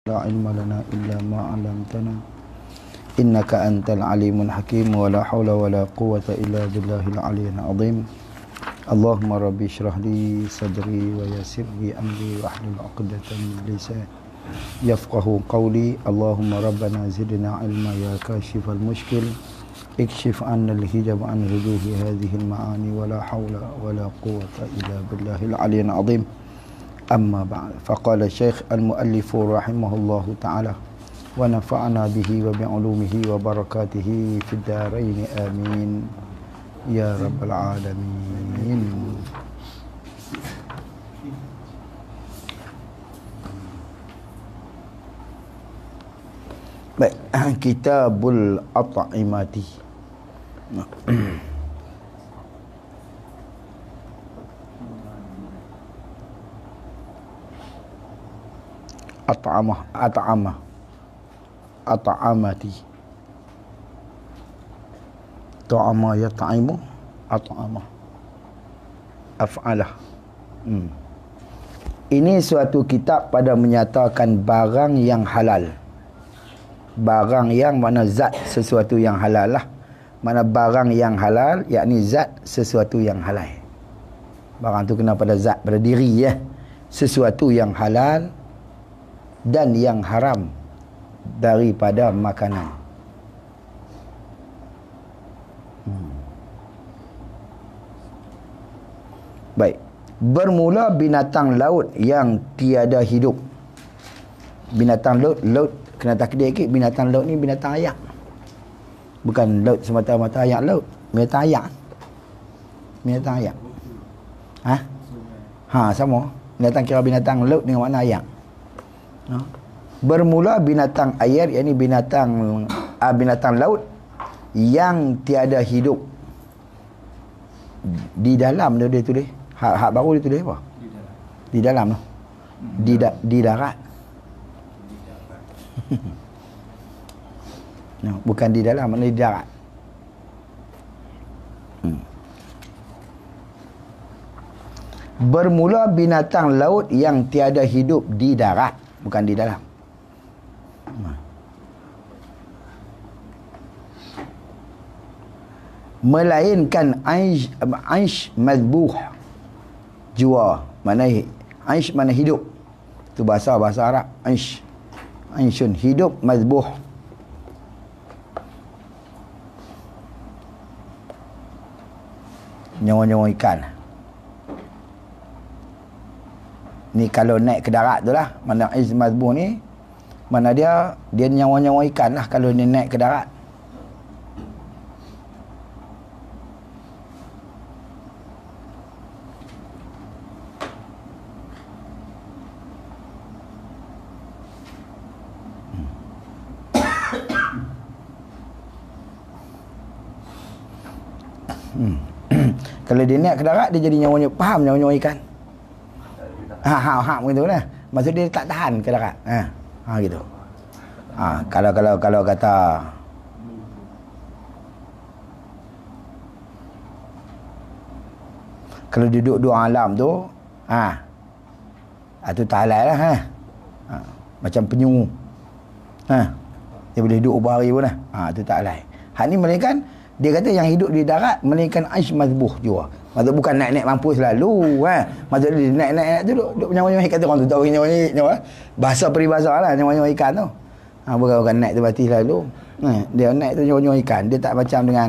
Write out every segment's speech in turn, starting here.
لا علم لنا إلا ما علمتنا إنك أنت العليم الحكيم ولا حول ولا قوة إلا بالله العلي العظيم اللهم ربي اشرح لي صدري ويسر لي أمري واحلل عقدة من لساني يفقه قولي اللهم ربنا زدنا علما يا كاشف المشكل اكشف عنا الحجاب عن وجوه هذه المعاني ولا حول ولا قوة إلا بالله العلي العظيم. أما بعد، فقال الشيخ المؤلف رحمه الله تعالى ونفعنا به وبعلومه وبركاته في الدارين آمين يا رب العالمين. Baik, Kitabul At'imati. At'amati. Ta'ama yat'imu at'ama. Af'alah. Ini suatu kitab pada menyatakan barang yang halal. Barang yang mana zat sesuatu yang halal lah. Mana barang yang halal, yakni zat sesuatu yang halal. Barang tu kena pada zat, pada diri ya. Sesuatu yang halal dan yang haram daripada makanan. Baik. Bermula binatang laut yang tiada hidup. Binatang laut kena takdir sikit, binatang laut ni binatang ayak. Bukan laut semata-mata ayak laut. Binatang ayak. Binatang ayak. Sama. Binatang kira binatang laut dengan makna ayak. Bermula binatang air, yakni binatang laut yang tiada hidup. Di dalam dia tulis. Hak baru dia tulis apa? Di dalam tu. Di darat. Bukan di dalam, maknanya di darat. Bermula binatang laut yang tiada hidup di darat, bukan di dalam. Melainkan aish madbuh, jua, mana aish mana hidup. Itu bahasa Arab. Aishun hidup, madbuh nyawa-nyawa ikan. Ni kalau naik ke darat tu lah, mana aish madbuh ni, mana dia nyawa-nyawa ikan lah kalau dia naik ke darat. Kalau dia naik ke darat, dia jadi nyawa-nyawa, faham nyawa-nyawa ikan? Begitu lah. Maksud dia tak tahan ke darat. Gitu. Kalau kata kalau duduk dua alam tu, tu tak halal lah. Macam penyu. Dia boleh duduk berapa hari pun lah. Tu tak halal. Hak ni melainkan dia kata yang hidup di darat melainkan aish mazbuh jua. Maksud bukan naik-naik mampu selalu. Maksud dia naik-naik tu duduk nyawa-nyawa ikan tu. Orang tu tahu nyawa. Bahasa peribahasa lah nyawa-nyawa ikan tu. Bukan naik tu berarti selalu. Dia naik tu nyawa-nyawa ikan. Dia tak macam dengan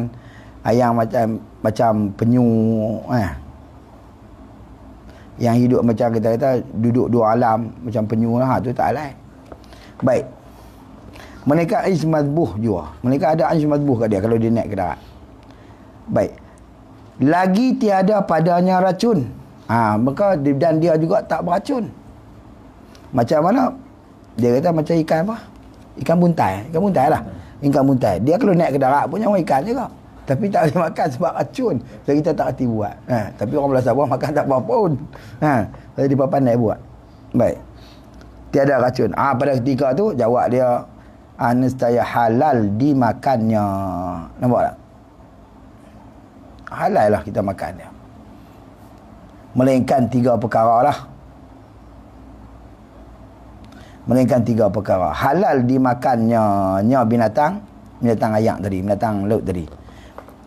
yang macam penyu. Yang hidup macam kita kata duduk dua alam macam penyu lah. Tu tak halal. Baik. Mereka aish madbuh jua. Mereka ada aish madbuh kat dia kalau dia naik ke darat. Baik. Lagi tiada padanya racun. Maka dan dia juga tak beracun. Macam mana? Dia kata macam ikan apa? Ikan buntai. Ikan buntai lah. Ikan buntai. Dia kalau naik ke darat pun nyawa ikan juga. Tapi tak boleh makan sebab racun. So kita tak hati buat. Tapi orang belah Sabah makan tak apa pun. Jadi dia pandai buat. Baik. Tiada racun. Pada ketika tu jawab dia, nescaya halal dimakannya. Nampak tak? Halal lah kita makan dia. Melainkan 3 perkara lah. melainkan 3 perkara. Halal dimakannya binatang ayak tadi, binatang laut tadi.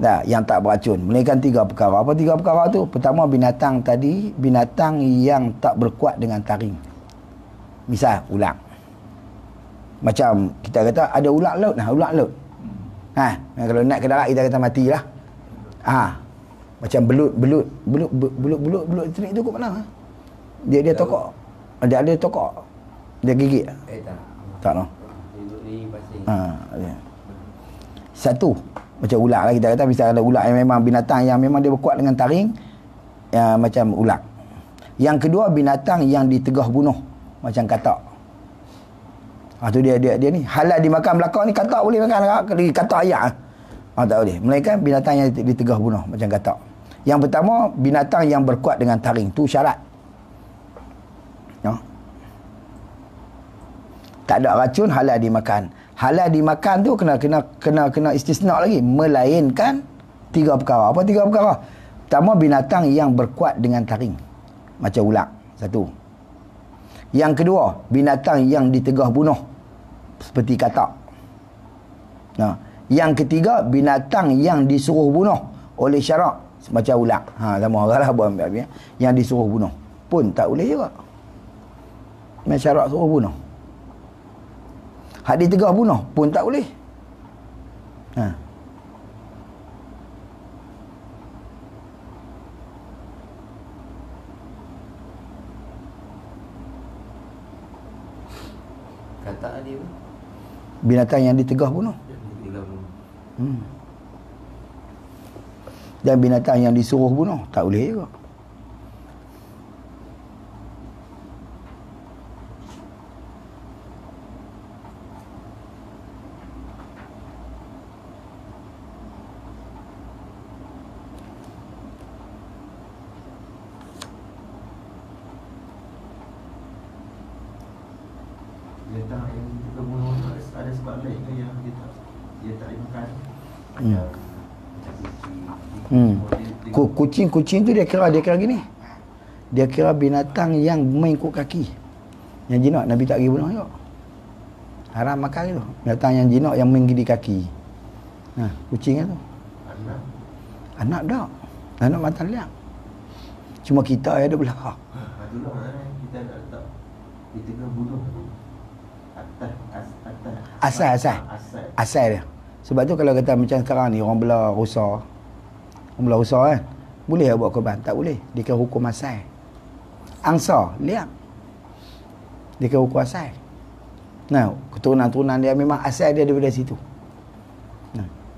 Nah, yang tak beracun, melainkan 3 perkara. Apa 3 perkara tu? Pertama, binatang tadi, binatang yang tak berkuat dengan taring. Misal ular. Macam kita kata ada ular laut nah, ular laut. Kalau naik ke darat kita kata matilah. Macam belut terik tu kat mana? Dia tokok. Dia tokok. Dia gigit. Tak noh. Satu macam ular lah kita kata, misalnya ada ular yang memang binatang yang memang dia berkuat dengan taring, macam ular. Yang kedua, binatang yang ditegah bunuh macam katak. Tu dia ni halal dimakan belakang ni. Katak boleh makan, katak ayak tak boleh, melainkan binatang yang ditegah bunuh macam katak. Yang pertama, binatang yang berkuat dengan taring, tu syarat. Tak ada racun, halal dimakan. Halal dimakan tu kena istisna lagi, melainkan 3 perkara. Apa 3 perkara? Pertama, binatang yang berkuat dengan taring macam ular, satu. Yang kedua, binatang yang ditegah bunuh seperti katak. Yang ketiga, binatang yang disuruh bunuh oleh syarak macam ular. Sama oranglah ambil yang disuruh bunuh pun tak boleh juga. Macam syarak suruh bunuh. Hak ditegah bunuh pun tak boleh. Katak dia binatang yang ditegah bunuh. Dan binatang yang disuruh bunuh tak boleh juga. Binatang yang kita bunuh ada sebab lain ke yang dia tak dimakan? Kucing tu dia kira gini. Dia kira binatang yang mengikut kaki. Yang jinak Nabi tak pergi bunuh juga. Haram makan tu. Binatang yang jinak yang menggidi kaki. Kucing tu. Anak tak. Anak mata liak. Cuma kita ada belakang. Itulah kita nak letak di tengah bunuh tu. Asal dia. Sebab tu kalau kata macam sekarang ni orang belah rusa kan, boleh tak buat korban? Tak boleh. Dia kena hukum asal. Angsa liak, dia kena hukum asal. Keturunan-turunan dia memang asal dia daripada situ.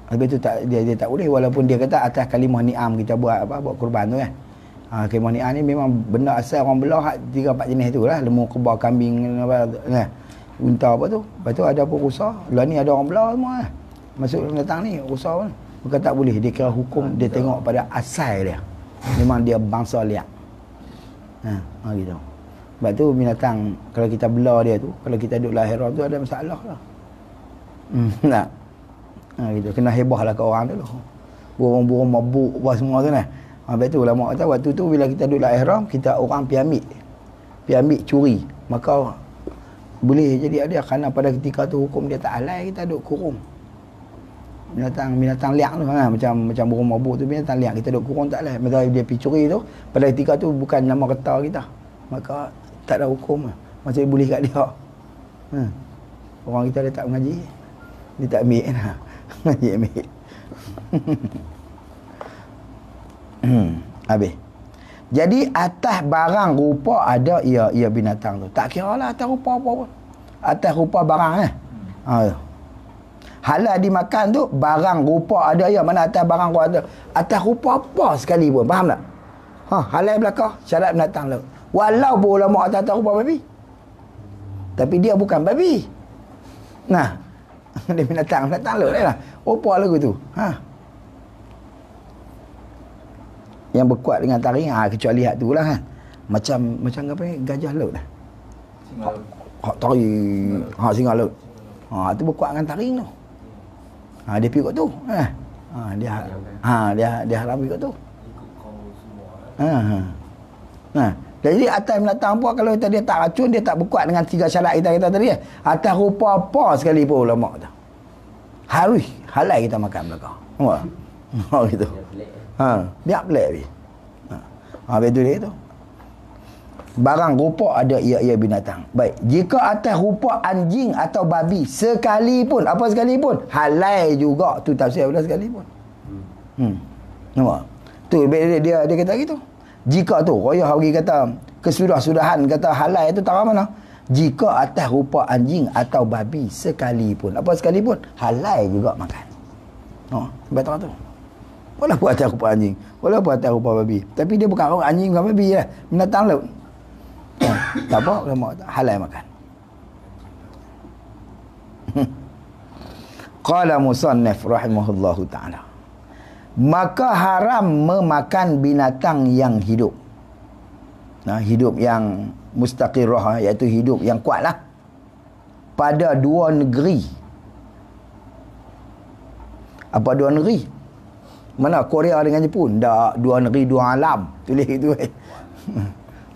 Habis tu dia tak boleh, walaupun dia kata atas kalimah ni'am kita buat korban tu kan. Kalimah ni'am ni memang benda asal orang belah 3-4 jenis tu lah. Lembu, kebab, kambing, unta apa tu. Lepas tu ada apa rusa. Lah ni ada orang belah semua lah. Masuk datang ni rusa pun. Maka tak boleh. Dia kira hukum, dia tengok pada asal dia. Memang dia bangsa liak. Gitu. Sebab tu binatang, kalau kita belah dia tu, kalau kita duduk lah ihram tu ada masalah lah. Tak. Gitu. Kena hebah lah ke orang tu lah. Burung-burung mabuk apa semua tu lah. Lepas tu lama kata waktu tu bila kita duduk lah ihram, kita orang pergi ambil curi. Maka boleh jadi ada, kerana pada ketika tu hukum dia tak halal, kita duduk kurung. Binatang liak tu kan, macam burung mabuk tu binatang liak, kita duduk kurung tak halal. Maka dia pergi curi tu, pada ketika tu bukan nama kata kita, maka tak ada hukum lah. Masih boleh kat dia. Orang kita dia tak mengaji, dia tak ambil lah. Mengaji ambil. Habis. Jadi atas barang rupa ada ia binatang tu. Tak kira lah atas rupa apa-apa. Atas rupa barang halal dimakan tu barang rupa ada ia. Mana atas barang rupa ada. Atas rupa apa sekali pun. Faham tak? Halal belakang syarat binatang tu. Walaupun ulama atas rupa babi. Tapi dia bukan babi. Nah. Dia binatang tu lah. Rupa lagu tu. Yang berkuat dengan taring, kecuali hak tu lah kan. Macam apa ni, gajah laut lah. Hak taring, singa laut. Tu berkuat dengan taring tu. Dia pergi kat tu. Dia haram pergi kat tu. Jadi atas binatang apa kalau dia tak racun, dia tak berkuat dengan 3 syarat kita kata tadi. Atas rupa apa sekalipun ulama kata. Harus halal kita makan belakang. Nampak? Gitu. Biar pelik ni. Betul dia tu. Barang rupa ada ia binatang. Baik, jika atas rupa anjing atau babi sekalipun, apa sekalipun, halal juga tu tafsir bila sekalipun. Nampak? Tu dia kata gitu. Jika tu royah bagi kata kesudah-sudahan kata halal itu tak mana? Jika atas rupa anjing atau babi sekalipun, apa sekalipun, halal juga makan. Betul tu. Walaupun atas rupa anjing, walaupun atas rupa babi, tapi dia bukan anjing bukan babi lah, binatang laut. Tak apa, halal makan. Qala musannif rahimahullahu ta'ala, maka haram memakan binatang yang hidup. Hidup yang mustaqirah, iaitu hidup yang kuat lah, pada 2 negeri. Apa 2 negeri? Mana Korea dengan Jepun? Tak, 2 negeri 2 alam. Tulis itu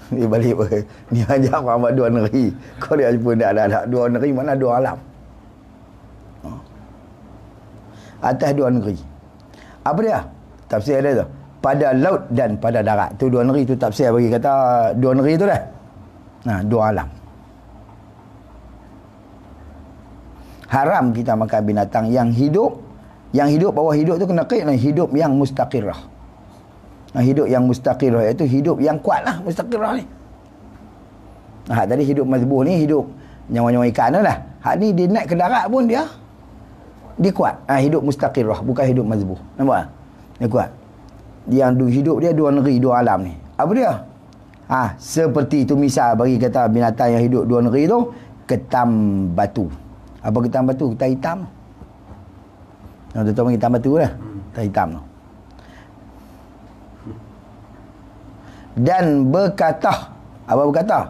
dia balik ni ajar apa 2 negeri. Korea Jepun tak ada 2 negeri, mana 2 alam. Atas 2 negeri. Apa dia? Tafsir dia tu. Pada laut dan pada darat. Tu 2 negeri tu tafsir bagi kata 2 negeri tu dah. 2 alam. Haram kita makan binatang yang hidup. Yang hidup, bawah hidup tu kena kait hidup yang mustaqirah. Hidup yang mustaqirah iaitu hidup yang kuat lah, mustaqirah ni. Tadi hidup mazbuh ni hidup nyawa-nyawa ikan tu lah. Hak ni dia naik ke darat pun dia kuat. Hidup mustaqirah, bukan hidup mazbuh. Nampak? Dia kuat. Yang hidup dia 2 negeri, 2 alam ni. Apa dia? Seperti itu misal bagi kata binatang yang hidup 2 negeri tu, ketam batu. Apa ketam batu? Ketam hitam. Tuan-tuan panggil ketam batu lah. Ketam hitam tu. Dan berkata. Apa berkata?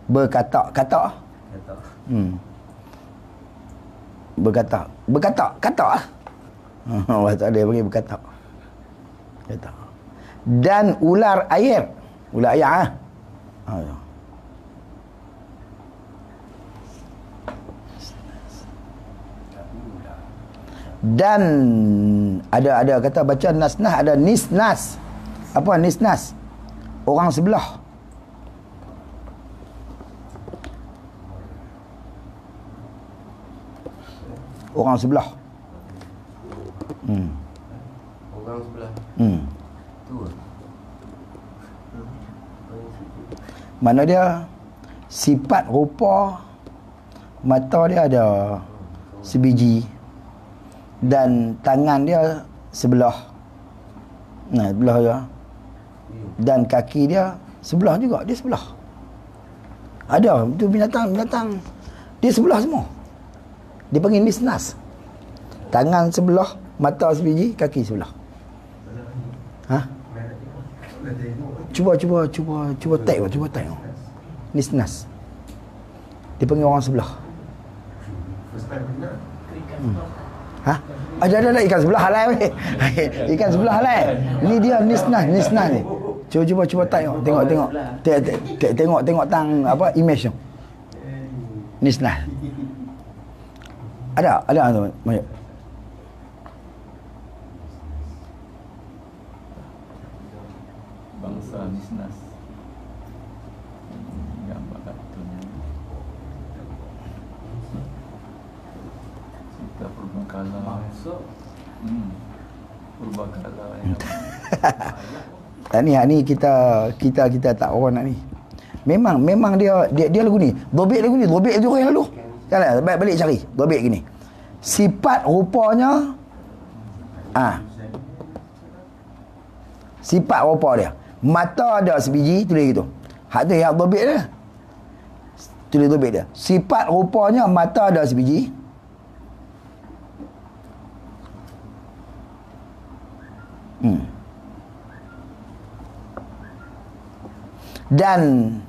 Berkata. Kata lah. Bahasa dia panggil berkata. Dan ular air dan ada kata baca nasnah, ada nisnas. Apa nisnas? Orang sebelah. Orang sebelah. Orang sebelah. Tu. Mana dia sifat rupa mata dia ada sebiji dan tangan dia sebelah. Sebelah dia. Dan kaki dia sebelah juga, dia sebelah. Ada tu binatang dia sebelah semua. Dia panggil nisnas. Tangan sebelah, mata sebiji, kaki sebelah. Cuba tengok. Nisnas. Dia panggil orang sebelah. Ada ikan sebelah halal weh. Ikan sebelah halal. Ni dia nisnas ni. Cuba tengok tang apa image tu. Nisnas. Ada tu. Bangsa nisnas. Gambar kartunnya. Kita purbakala. Purbakala. Ni kita tak orang nak ni. Memang dia lagu ni. Dobek tu orang lalu. Jangan balik cari. Dobek gini. Sifat rupanya sifat rupa dia. Mata ada sebiji, tulis gitu. Hak tu yang dobek dia. Tulis dobek dia. Sifat rupanya mata ada sebiji. Dan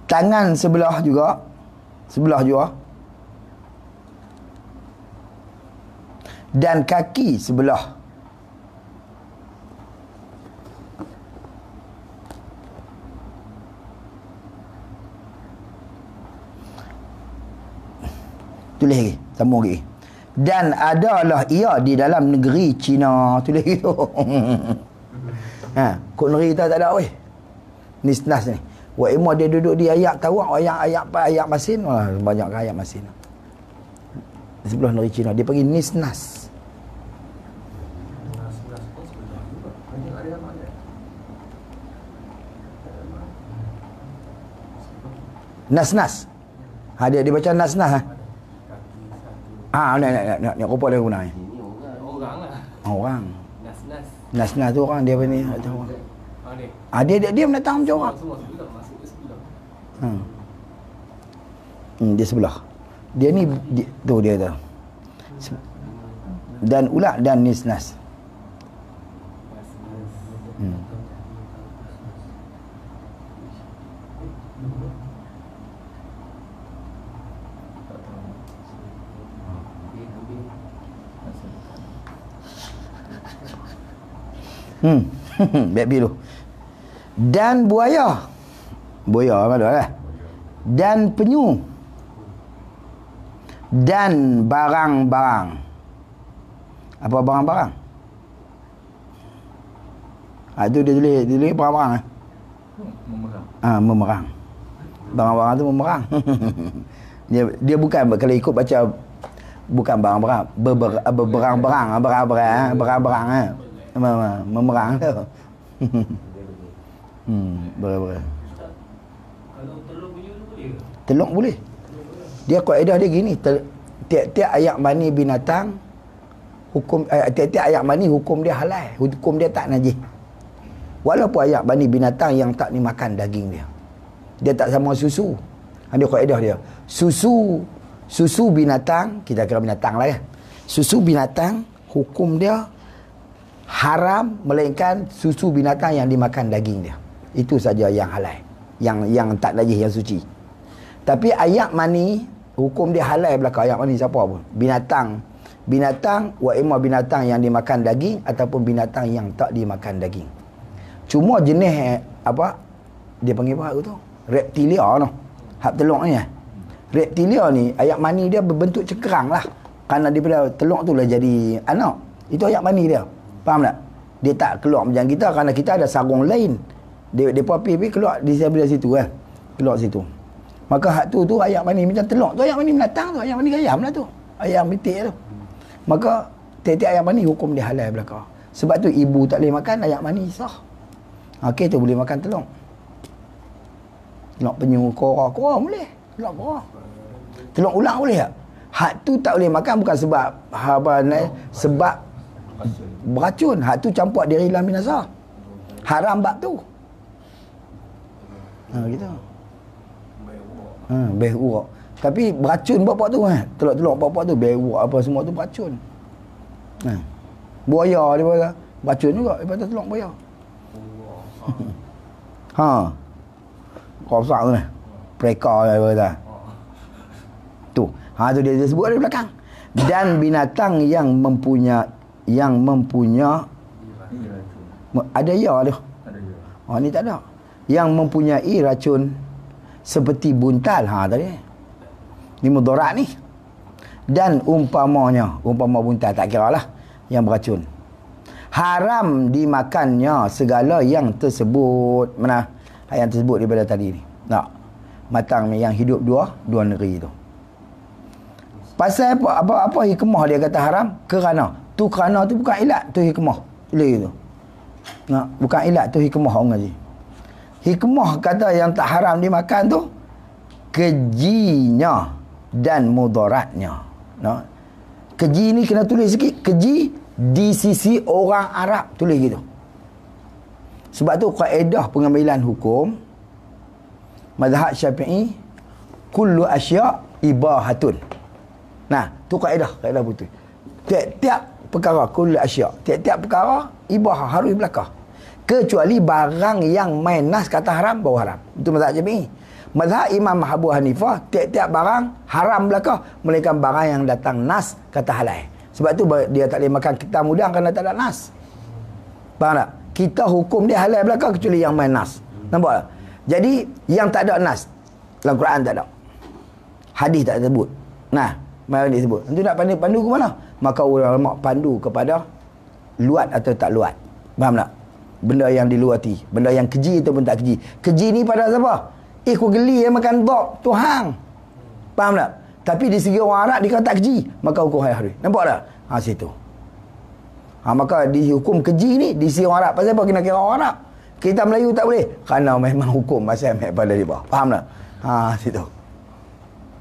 tangan sebelah juga. Dan kaki sebelah. Tulis lagi, sambung lagi. Dan adalah ia di dalam negeri Cina, tulis gitu. Kok negeri kita tak ada weh. Nisnas ni. Wa imma dia duduk di ayat tawak, ayat masin, banyak ayat masin. Di sebelah negeri Cina dia panggil Nisnas. Nas-nas. Dia baca nas-nas. Nak rupa dia guna. Ini orang lah. Orang. Nas-nas. Nas-nas tu orang dia ni. Dia mendatang macam orang. Semua sebelah, masuk ke sebelah. Dia sebelah. Dia ni tu dia tu. Dan ulat dan nisnas. Baik biru. Dan buaya. Buaya apa dah? Dan penyu. Dan barang-barang. Apa barang-barang? Itu dia tulis barang-barang. Memerang. Memerang. Barang-barang tu memerang. dia bukan kalau ikut baca bukan barang-barang, berang-berang, memerang tu. Berang-berang. Kalau telur punya tu boleh ke? Telur boleh. Dia kaedah dia gini, tiap-tiap ayat mani binatang hukum tiap-tiap ayat mani hukum dia halal, hukum dia tak najis. Walaupun ayat mani binatang yang tak dimakan daging dia. Dia tak sama susu. Ada kaedah dia. Susu binatang, kita kira binatang lah ya. Susu binatang hukum dia haram melainkan susu binatang yang dimakan daging dia. Itu saja yang halal. Yang tak najis, yang suci. Tapi ayat mani hukum dia halal belaka. Ayat mani siapa pun. Binatang wa imma binatang yang dimakan daging ataupun binatang yang tak dimakan daging. Cuma jenis apa dia panggil apa tu? Reptilia tu. Hak telur ni. Reptilia ni ayat mani dia berbentuk cekerang lah. Kerana daripada telur tu lah jadi anak. Itu ayat mani dia. Faham tak? Dia tak keluar macam kita kerana kita ada sarung lain. Dia pergi keluar di sebelah situ kan. Keluar situ. Maka hak tu ayat mani macam telur tu, ayat mani binatang tu, ayat mani ayam lah tu. Ayam pitik tu. Maka tiap-tiap ayat mani hukum dia halal belaka. Sebab tu ibu tak boleh makan ayat mani sah. Kita boleh makan telur. Telur penyu, kora boleh. Telur kora. Telur ulang boleh tak? Hak tu tak boleh makan bukan sebab sebab beracun. Hak tu campur diri dalam binasa. Haram bab tu. Gitu. Beh uak. Tapi beracun bapak tu kan. Telur-telur bapak tu beh uak apa semua tu beracun. Buaya dia kata beracun juga daripada telur buaya. Rosak tu ni. Preka dia kata. Tu. Tu dia sebut di belakang. Dan binatang yang mempunyai ada ya dia. Ni tak ada. Yang mempunyai racun seperti buntal tadi. Ni mudarat ni. Dan umpama buntal tak kira lah yang beracun. Haram dimakannya segala yang tersebut. Mana yang tersebut daripada tadi ni. Matang ni yang hidup dua negeri tu. Pasal apa hikmah dia kata haram? Kerana tu bukan ilat, tu hikmah. Tulis tu. Bukan ilat, tu hikmah orang ngaji. Hikmah kata yang tak haram dimakan tu kejinya dan mudaratnya. Keji ni kena tulis sikit. Keji di sisi orang Arab, tulis gitu. Sebab tu kaedah pengambilan hukum mazhab Syafi'i kullu asya' ibahatun. Tu kaedah betul. Tiap-tiap perkara kullu asya', tiap-tiap perkara ibahah harus belaka. Kecuali barang yang main nas kata haram baru haram. Itu mazhab Syafi'i. Mazhab Imam Abu Hanifah tiap-tiap barang haram belaka melainkan barang yang datang nas kata halal. Sebab tu dia tak boleh makan ketam udang kerana tak ada nas. Faham tak? Kita hukum dia halal belaka kecuali yang main nas. Nampak tak? Jadi yang tak ada nas dalam Quran tak ada. Hadis tak sebut. Mari disebut. Itu nak pandu ke mana? Maka ulama pandu kepada luat atau tak luat. Faham tak? Benda yang diluati, benda yang keji ataupun tak keji. Keji ni pada siapa? Kau geli makan dok tu hang. Faham tak? Tapi di segi orang Arab dia kata tak keji, maka hukum hari. Nampak tak? Situ. Maka dihukum keji ni di segi orang Arab. Pasal apa kena kira orang Arab? Kita Melayu tak boleh. Kerana memang hukum masih ambil pada dia. Faham tak? Situ.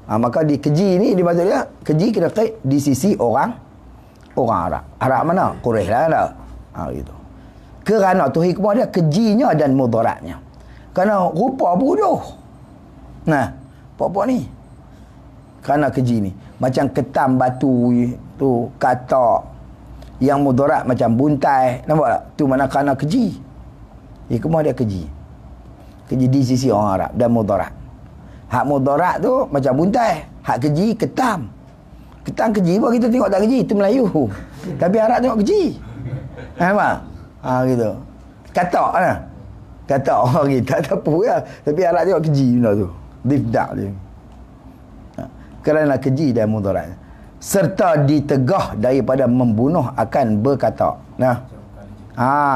Maka di keji ni dia maksud dia keji kena kait di sisi orang Arab. Arab mana? Quraisy lah tak? Gitu. Kerana tu hikmah dia kejinya dan mudaratnya. Kerana rupa bodoh. Nah, apa-apa ni? Kerana keji ni. Macam ketam batu tu, katak. Yang mudarat macam buntai. Nampak tak? Tu mana kerana keji. Hikmah dia keji. Keji di sisi orang Arab dan mudarat. Hak mudarat tu macam buntai. Hak keji ketam. Ketam keji pun kita tengok tak keji. Itu Melayu. Tapi Arab tengok keji. Nampak? Gitu. Katak lah. Katak orang kita tak apa lah. Tapi Arab tengok keji benda tu. Difdak dia. Kerana keji dan mudarat. Serta ditegah daripada membunuh akan berkatak.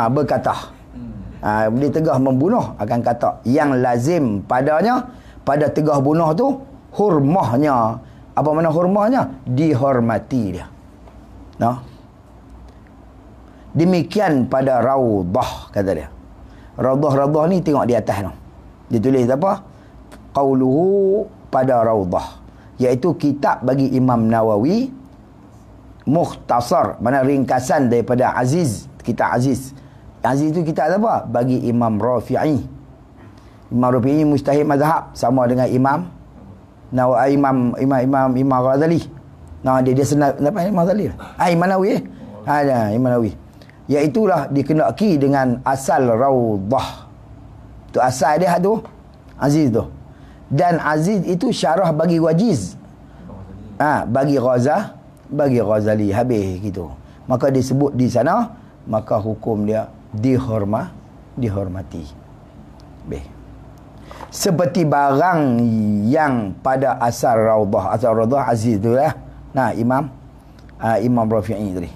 Berkatah. Ditegah membunuh akan katak. Yang lazim padanya, pada tegah bunuh tu, hurmahnya. Apa mana hurmahnya? Dihormati dia. Demikian pada Raudah, kata dia. Raudah ni tengok di atas tu. Dia tulis apa? Qauluhu pada Raudah. Iaitu kitab bagi Imam Nawawi. Mukhtasar. Mana ringkasan daripada Aziz. Kitab Aziz. Aziz tu kitab apa? Bagi Imam Rafi'i. Imam Rafi'i mujtahid mazhab. Sama dengan Imam Imam Ghazali. Dia senang apa Imam Ghazali? Imam Nawawi. Imam Nawawi. Iaitulah dikenaki dengan asal Raudah. Tu asal dia tu Aziz tu. Dan Aziz itu syarah bagi Wajiz. Bagi Ghazali habis gitu. Maka disebut di sana, maka hukum dia dihormati. Seperti barang yang pada asal Raudah Aziz tu lah. Imam Rafi'i tadi.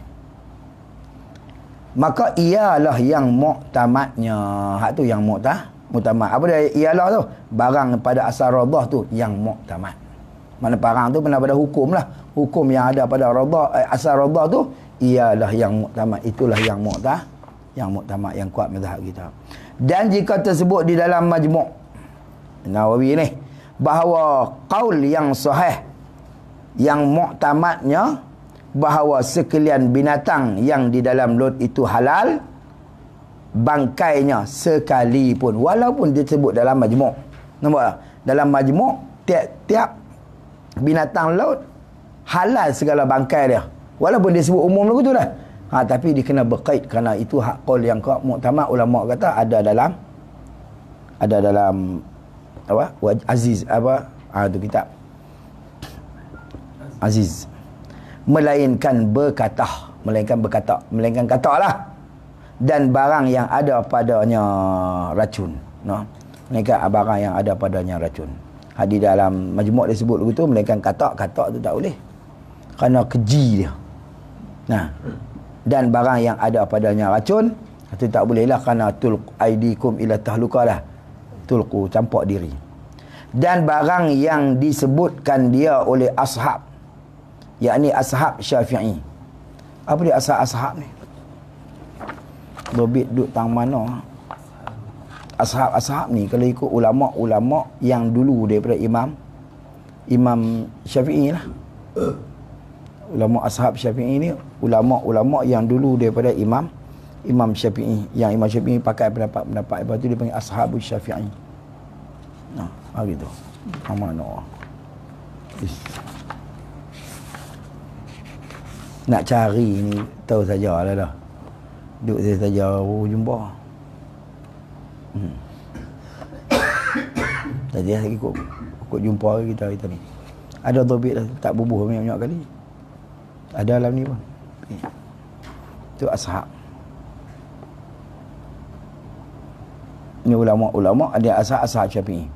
Maka ialah yang muktamadnya. Hak tu yang muktamad. Apa dia ialah tu? Barang pada asal Raudah tu yang muktamad. Mana barang tu benar pada hukum lah. Hukum yang ada pada Raudah, asal Raudah tu ialah yang muktamad. Itulah yang muktamad, yang kuat mazhab kita. Dan jika tersebut di dalam Majmu' Nawawi ni, bahawa qaul yang sahih, yang muktamadnya, bahawa sekalian binatang yang di dalam laut itu halal, bangkainya sekalipun, walaupun disebut dalam Majmu'. Nampak tak? Dalam Majmu' tiap-tiap binatang laut halal segala bangkai dia, walaupun disebut umum lagu tu dah. Tapi dia kena berkait, kerana itu hak qaul yang kuat muktamad. Ulama kata ada dalam apa? Aziz apa? Tu kitab Aziz. Melainkan katak lah. Dan barang yang ada padanya racun. Melainkan barang yang ada padanya racun. Di dalam Majmu' dia sebut begitu, melainkan katak tu tak boleh. Kerana keji dia. Dan barang yang ada padanya racun, itu tak boleh lah, kerana tulq aidikum ila tahluka lah. Tulqu, campak diri. Dan barang yang disebutkan dia oleh ashab, yakni ashab Syafi'i. Apa dia ashab ni? Dobit duduk tang mana? Ashab ni kalau ikut ulama-ulama yang dulu daripada Imam Syafi'i lah. Ulama ashab Syafi'i ni ulama-ulama yang dulu daripada Imam Syafi'i. Yang Imam Syafi'i pakai pendapat lepas tu dia panggil ashabus Syafi'i. Gitu. Mana? Nak cari ni tahu sajalah dah. Duduk saja jumpa. Tadi lagi ikut jumpa kita ni. Ada topik dah tak bubuh banyak kali. Ada dalam ni pun. Itu ashab. Ini ulama-ulama ada ashab Syafi'i.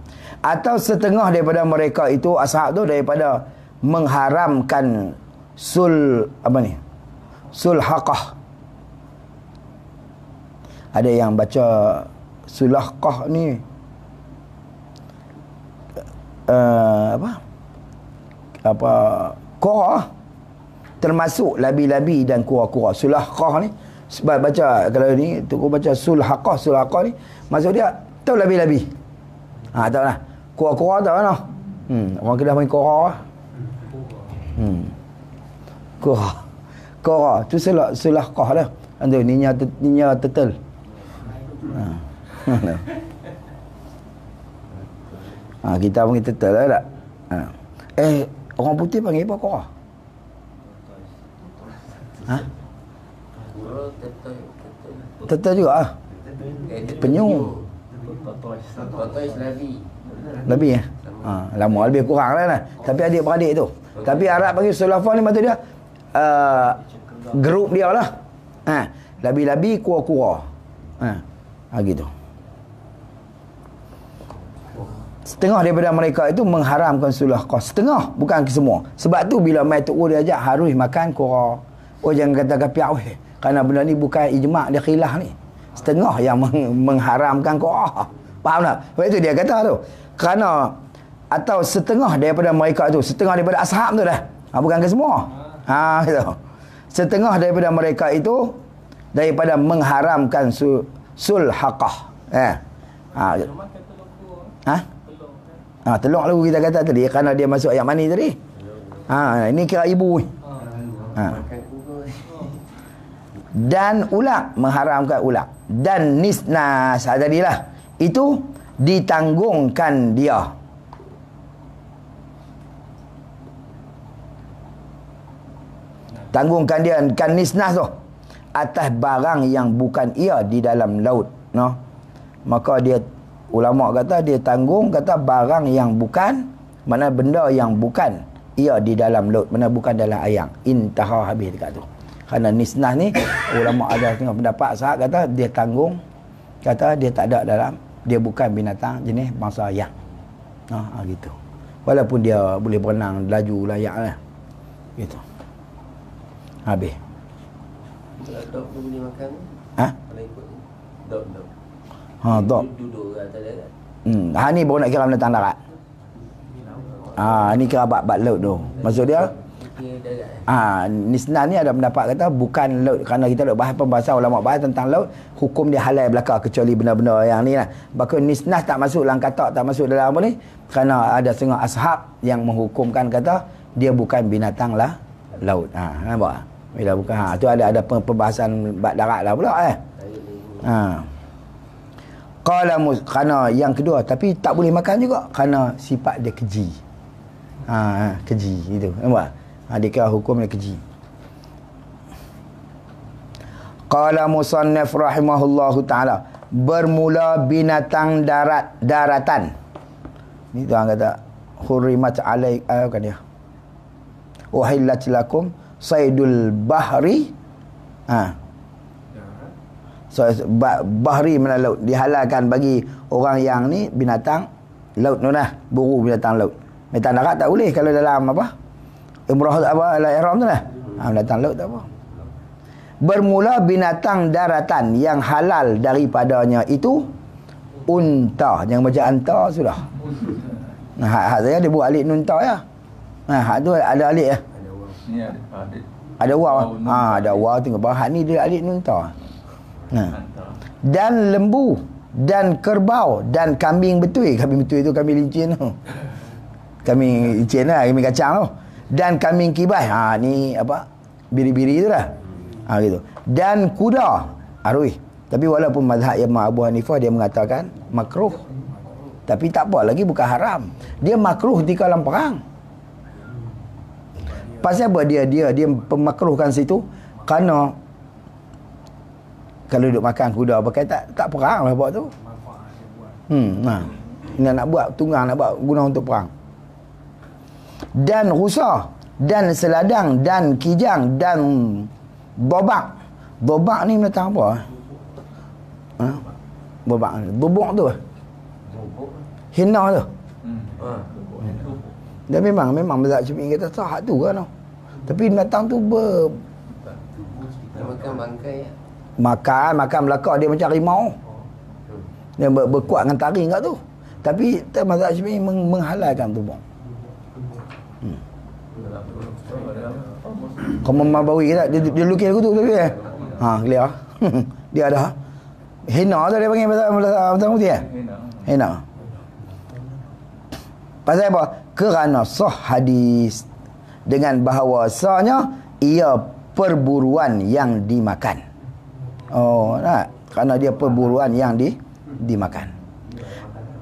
Atau setengah daripada mereka itu ashab tu daripada mengharamkan sulhaqah. Ada yang baca sulhaqah ni qura, termasuk labi-labi dan qura-qura. Sulhaqah ni sebab baca, kalau ni tu baca sulhaqah ni maksud dia tahu labi-labi. Tahu lah. Qura-qura tahu lah. Orang Kedah main qura. Qura tu sulhaqah dah. Antu ninya tetel. Kita panggil tetel lah tak? Orang putih panggil apa qura? Tetel juga ah. Penyu. Labi ya. Lama lebih kurang lah. Tapi adik-beradik tu. Tapi Arab panggil sulhaqah ni maksud dia grup dia lah. Labi-labi, kura-kura. Gitu. Setengah daripada mereka itu mengharamkan sulhaqah. Setengah, bukan semua. Sebab tu bila mai tok dia ajak harus makan kura. Jangan kata kapiak weh. Kerana benda ni bukan ijma', dia khilaf ni. Setengah yang mengharamkan kura. Faham tak? Sebab itu dia kata tu. Kerana atau setengah daripada mereka tu, setengah daripada ashab tu dah. Bukan ke semua. Gitu. Setengah daripada mereka itu daripada mengharamkan sulhaqah. Telur lalu kita kata tadi kerana dia masuk ayat mani tadi. Ini kira ibu. Dan ulak, mengharamkan ulak. Dan nisnas tadilah. Itu ditanggungkan dia. Tanggungkan dia kan nisnas tu atas barang yang bukan ia di dalam laut, maka dia ulama kata dia tanggung kata barang yang bukan, mana benda yang bukan ia di dalam laut, mana bukan dalam ayam. Intaha, habis dekat tu. Kerana nisnas ni ulama ada tengah pendapat sahab kata dia tanggung, kata dia tak ada dalam, dia bukan binatang jenis bangsa ayam. Gitu. Walaupun dia boleh berenang laju layak lah. Gitu. Habis. Dok tu boleh makan? Kalau ikut dok. Dok. Duduk ke atas darat. Ni baru nak kira binatang darat. Ni kira bat laut tu. Maksud dia nisnan ni ada pendapat kata bukan laut, kerana kita nak bahas pembahasan ulama bahas tentang laut, hukum dia halal belaka kecuali benda-benda yang ni lah. Bahkan nisnas tak masuk dalam kata, tak masuk dalam apa ni, kerana ada setengah ashab yang menghukumkan kata dia bukan binatang lah laut. Nampak? Bila bukan tu ada pembahasan bab darat lah pula kerana yang kedua, tapi tak boleh makan juga kerana sifat dia keji. Keji itu. Nampak? Dia kira hukum dia keji. Qala musannif rahimahullahu ta'ala, bermula binatang daratan. Ni tuan kata hurrimat alaik, kan dia. Uhillat lakum saydul bahri. Bahri mana laut, dihalalkan bagi orang yang ni binatang laut tu lah, buru binatang laut. Binatang darat tak boleh kalau dalam apa? Umrah tak apa, dalam ihram tu lah. Binatang laut tak apa. Bermula binatang daratan yang halal daripadanya itu unta. Jangan baca anta sudah. Hak saya dia buat alik nunta ya. Hak tu ada alik ya. Ni ada waw. Ada waw tengok bawah. Hak ni dia alik nunta. Dan lembu dan kerbau dan kambing betui. Kambing betui tu kambing licin tu. Kambing licin lah, kambing kacang tu. Dan kambing kibas. Ni apa? Biri-biri tu lah. Gitu. Dan kuda. Arui. Tapi walaupun mazhab Imam Abu Hanifah dia mengatakan makruh. Tapi tak apa lagi, bukan haram. Dia makruh di dalam perang. Pasal apa dia pemakruhkan situ? Kerana kalau duduk makan kuda pakai tak perang lah buat tu. Ini nak buat tunggang, nak buat guna untuk perang. Dan rusa dan seladang dan kijang dan bobak. Bobak ni binatang apa? Bobak tu. Hina tu. Dan memang mazhab Syafi'i kata sah tu kan. Tapi binatang tu Makan bangkai ya. makan belakang dia macam harimau. Dia berkuat dengan taring kat tu. Tapi mazhab Syafi'i menghalalkan tubuh. Kau memabawi tak? Dia lukis aku tu tapi clear. Dia ada henna tu dia panggil mazhab Mufti henna. Pasal apa? Kerana sah hadis dengan bahawasanya ia perburuan yang dimakan. Tak? Kerana dia perburuan yang dimakan.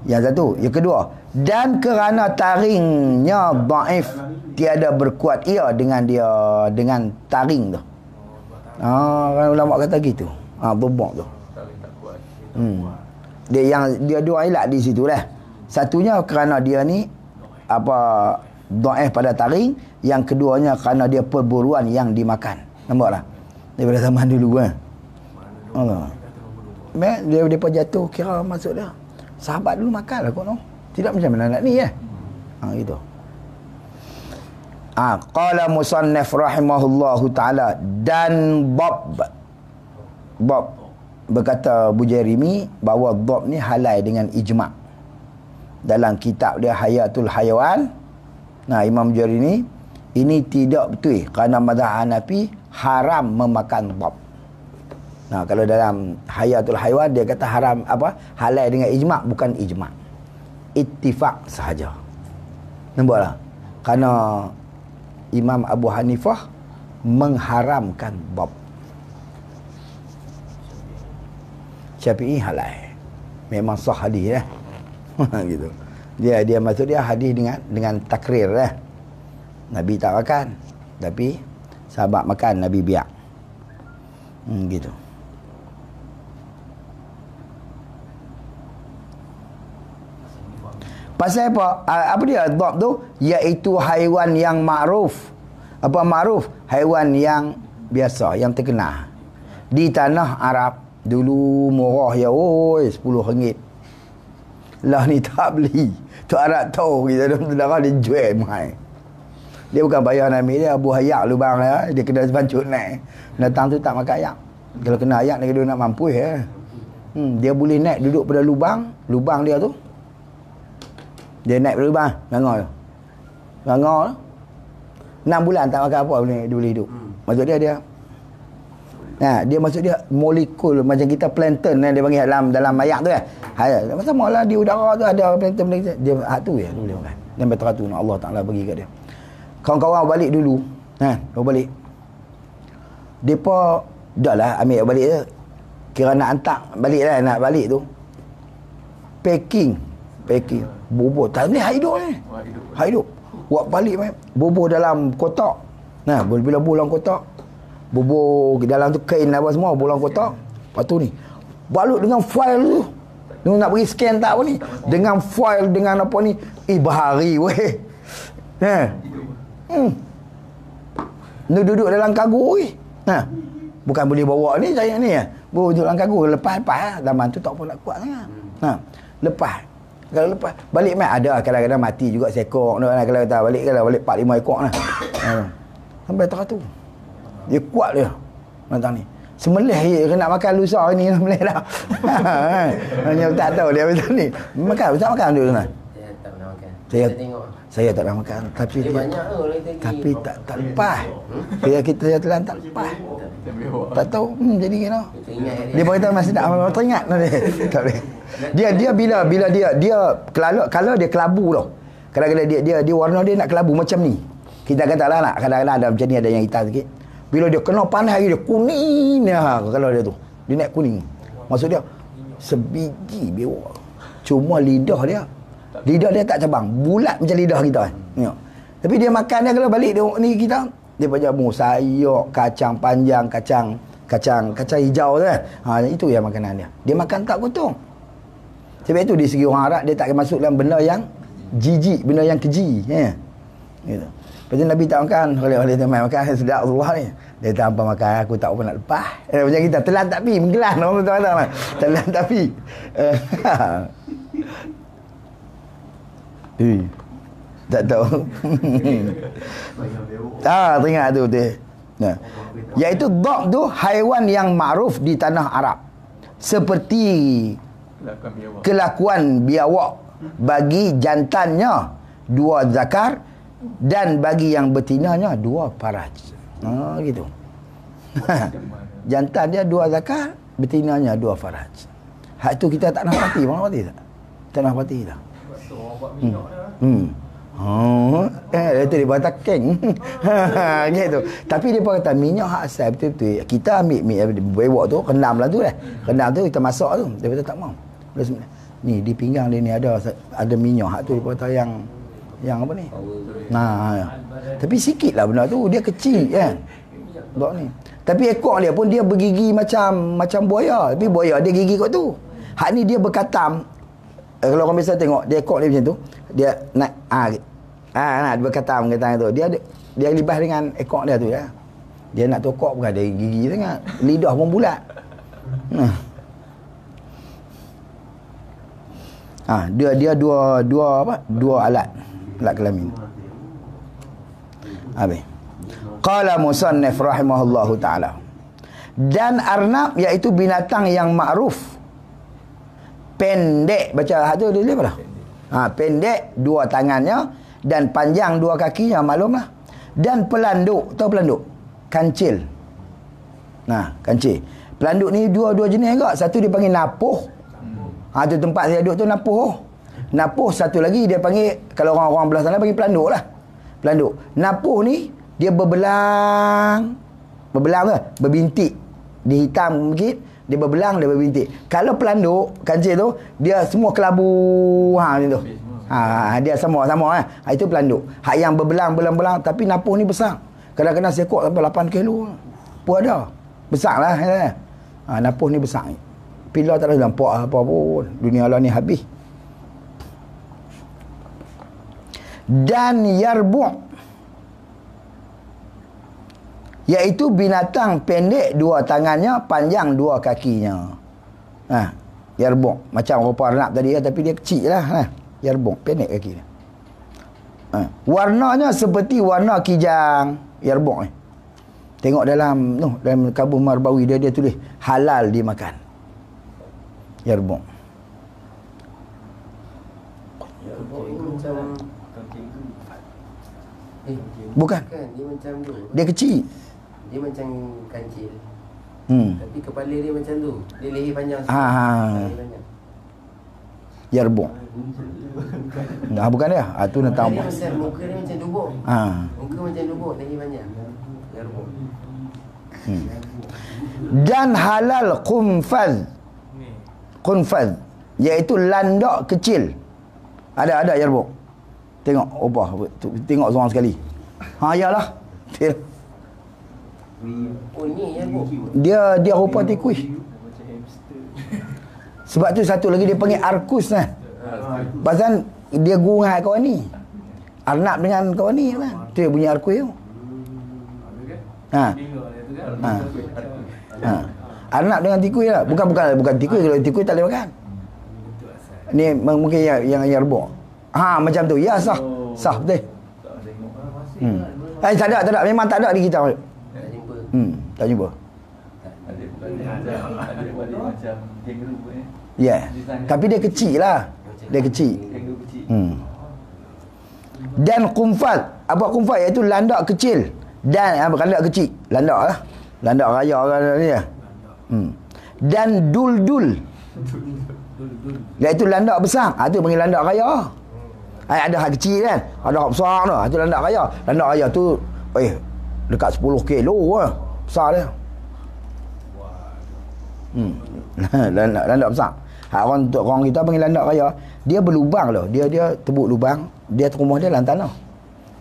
Yang satu. Yang kedua, dan kerana taringnya dhaif, tiada berkuat ia dengan taring tu. Kan ulama kata gitu. Dhubuk tu. Dia dua ilat di situ dah. Satunya kerana dia ni dhaif pada taring, yang keduanya kerana dia perburuan yang dimakan. Nampak tak? Daripada zaman dulu Allah. Dia pun jatuh kira masuk dia. Sahabat dulu makan lah kot no. Tidak macam mana nak ni gitu. Qala musannif rahimahullahu taala, dan Bob berkata Bujairimi bahawa dhab ni halal dengan ijma'. Dalam kitab dia Hayatul Hayawan. Imam Bujairimi ini tidak betul kerana mazhab Hanafi haram memakan dhab. Kalau dalam Hayatul Hayawan dia kata haram halal dengan ijma', bukan ijma'. Ittifaq sahaja. Nampak tak? Kerana Imam Abu Hanifah mengharamkan dhab. Syafi'i halal. Memang sah hadis gitu. Dia maksud dia hadis dengan takrir Nabi tak makan, tapi sahabat makan, Nabi biar. Gitu. Pasal apa? Apa dia dhab tu? Iaitu haiwan yang ma'ruf. Apa ma'ruf? Haiwan yang biasa, yang terkenal. Di tanah Arab dulu murah ya, RM10. Lah ni tak beli. Tu Arab tahu kita dalam dia jual mahal. Dia bukan bayar Nabi dia, Abu Hayyak lubang dia kena sebancut naik. Datang tu tak makan ayak. Kalau kena ayak dia nak mampu dia boleh naik duduk pada lubang dia tu. Dia naik pada lubang, ngangor tu. 6 bulan tak makan apa dia boleh hidup. Maksud dia dia maksud dia molekul macam kita plankton dia panggil dalam ayak tu sama lah di udara tu ada plankton dia tu dia boleh makan. Dan betul Allah Taala bagi kat dia. Kawan-kawan balik dulu balik depa dah lah ambil balik je, kira nak hantar balik nak balik tu packing bubur tak ni hidup hidup buat balik bubur dalam kotak. Bila dalam kotak bubur dalam tu kain apa semua bolang kotak. Lepas tu ni balut dengan foil tu. Dia nak pergi scan tak apa ni. Dengan foil dengan apa ni. Bahari weh. Duduk dalam kargo weh. Bukan boleh bawa ni saya ni duduk dalam kargo lepas zaman tu tak apa nak kuat sangat. Lepas kalau lepas balik ada kadang-kadang mati juga seekor kalau kata balik 4-5 ekor sampai teratur. Dia kuat dia matang ni. Semelih je nak makan lusa ni semelih dah. Hanya tak tahu dia betul ni. Makan dulu sana. Saya tak pernah makan. Saya tengok. Saya tak pernah makan tapi dia banyak tu lagi. Tapi tak lepas. Kita telan tak lepas. Tak tahu jadi kena. Dia berkata masih tak teringat dia. Tak boleh. Dia bila dia kalau dia kelabu tau. Kadang-kadang dia warna dia nak kelabu macam ni. Kita katalah nak kadang-kadang ada macam ni, ada yang hitam sikit. Bila dia kena panas dia kuning kalau dia tu. Dia naik kuning. Maksud dia sebiji bewak. Cuma lidah dia tak cabang. Bulat macam lidah kita Tengok. Tapi dia makan dia kalau balik dia ni kita dia jamu sayur, kacang panjang, kacang hijau tu itu yang makanan dia. Dia makan tak potong. Sebab itu di segi orang Arab dia tak akan masuk dalam benda yang jijik, benda yang keji gitu. Lepas tu Nabi tak makan. Oleh teman makan sedap Allah ni. Dia tanpa makan aku tak apa nak lepas. Macam kita telan tak pi menggelan orang tu kata. Telan tak pi. Tak tahu. Teringat tu betul. Nah. Iaitu dhab tu haiwan yang ma'ruf di tanah Arab. Seperti kelakuan biawak bagi jantannya 2 zakar dan bagi yang betinanya 2 faraj. Gitu. Jantan dia 2 zakar, betinanya 2 faraj. Hak tu kita tak nak pati, mana pati tak? Tak nak pati tak? Itu dia kata keng. Gitu. Tapi dia kata minyak hak asal betul-betul. Kita ambil bewak tu, kendam lah tu dah. Kendam tu kita masak tu. Dia kata tak mau. Ni di pinggang dia ni ada minyak hak tu dia kata yang apa ni? Nah. Tapi sikit lah benda tu, dia kecil kan. Dok ni. Tapi ekor dia pun dia bergigi macam buaya. Tapi buaya dia gigi kot tu. Hak ni dia berkatam. Kalau orang biasa tengok dia ekor dia macam tu, dia nak dia berkatam tu. Dia libas dengan ekor dia tu ya. Dia nak tokok bukan, dia gigi sangat. Lidah pun bulat. Dia dua alat kelamin. Habis. Qala musannif rahimahullahu ta'ala. Dan arnab iaitu binatang yang ma'ruf. Pendek, baca hak tu dia apa dah? Pendek 2 tangannya dan panjang 2 kakinya, maklumlah. Dan pelanduk, tahu pelanduk? Kancil. Kancil. Pelanduk ni dua jenis juga. Satu dia panggil napuh. Tu tempat saya duduk tu napuh. Napuh satu lagi dia panggil, kalau orang-orang belah sana panggil pelanduk lah. Pelanduk. Napuh ni dia berbelang tu, berbintik. Dia hitam sikit, dia berbelang, dia berbintik. Kalau pelanduk, kancil tu, dia semua kelabu macam tu. Dia sama-sama itu pelanduk. Hak yang berbelang tapi napuh ni besar. Kadang-kadang seekor sampai 8 kilo pun ada. Besar lah. Napuh ni besar. Pilar tak ada nampak apa pun. Dunia Allah ni habis. Dan yarbu' iaitu binatang pendek 2 tangannya, panjang 2 kakinya. Yarbu' macam rupa arnab tadi tapi dia kecil lah. Yarbu' pendek kaki dia. Warnanya seperti warna kijang yarbu' ni. Tengok dalam Kabul Marbawi dia tulis halal dimakan. Yarbu'. Bukan. Dia macam tu. Dia kecil. Dia macam kancil. Tapi kepala dia macam tu. Dia leher panjang sikit. Leher panjang. Yarbu'. Bukan dia. Tu nak tahu. Muka dia macam dubuk. Muka macam dubuk, leher panjang. Yarbu'. Dan halal qunfaz. Qunfaz iaitu landak kecil. Ada yarbu'. Tengok tengok seorang sekali. Yalah. Ni yarbu'. Dia rupa tikus. Sebab tu satu lagi dia panggil arkus lah. Pasal dia gurau kawan ni. Arnab dengan kawan ni kan. Tu dia bunyi arkus tu. Arnab dengan tikus lah. Bukan tikus. Kalau tikus tak boleh makan. Ni mungkin yang yarbu'. Macam tu. Ya sah. Sah betul. Tak ada. Memang tak ada di kita. Tak jumpa. Ada macam kangaroo Tapi dia kecil lah. Dia kecil. Dan qunfaz. Apa qunfaz? Iaitu landak kecil. Dan landak kecil. Landak lah. Landak raya ni lah. Dan dul-dul. Iaitu landak besar. Tu panggil landak raya. Ada hak kecil kan. Ada hak besar tu. Itu landak raya. Landak raya tu dekat 10 kilo lah. Besar dia. Landak besar. Orang kita panggil landak raya. Dia berlubang loh. Dia tebuk lubang. Dia rumah dia dalam tanah.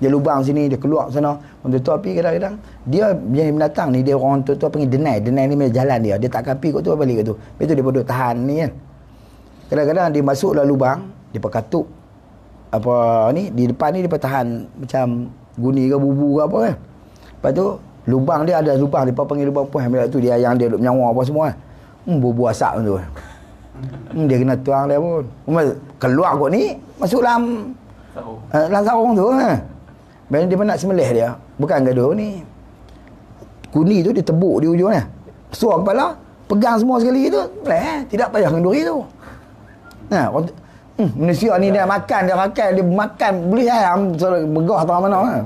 Dia lubang sini, dia keluar sana. Orang tu api kadang-kadang. Dia yang binatang ni, dia orang tu panggil denai. Denai ni jalan dia. Dia tak api kot tu, balik kot tu. Lepas tu dia duduk tahan ni kan. Kadang-kadang dia masuk dalam lubang. Dia katuk. Di depan ni dia tahan macam guni ke bubu ke apa kan. Lepas tu lubang dia ada lubang. Dia panggil lubang puan. Tu dia yang dia duduk menyawa apa semua kan. Bubu asap tu. Dia kena tuang dia pun. Keluar kot ni, masuk dalam Dalam sarung tu bila dia nak sembelih dia, bukan gaduh ni. Kuni tu dia tebuk di ujung ni. Suar kepala, pegang semua sekali tu. Tidak payah dengan duri tu. Manusia ni dia makan, dia makan beli ayam begah tak mana kan.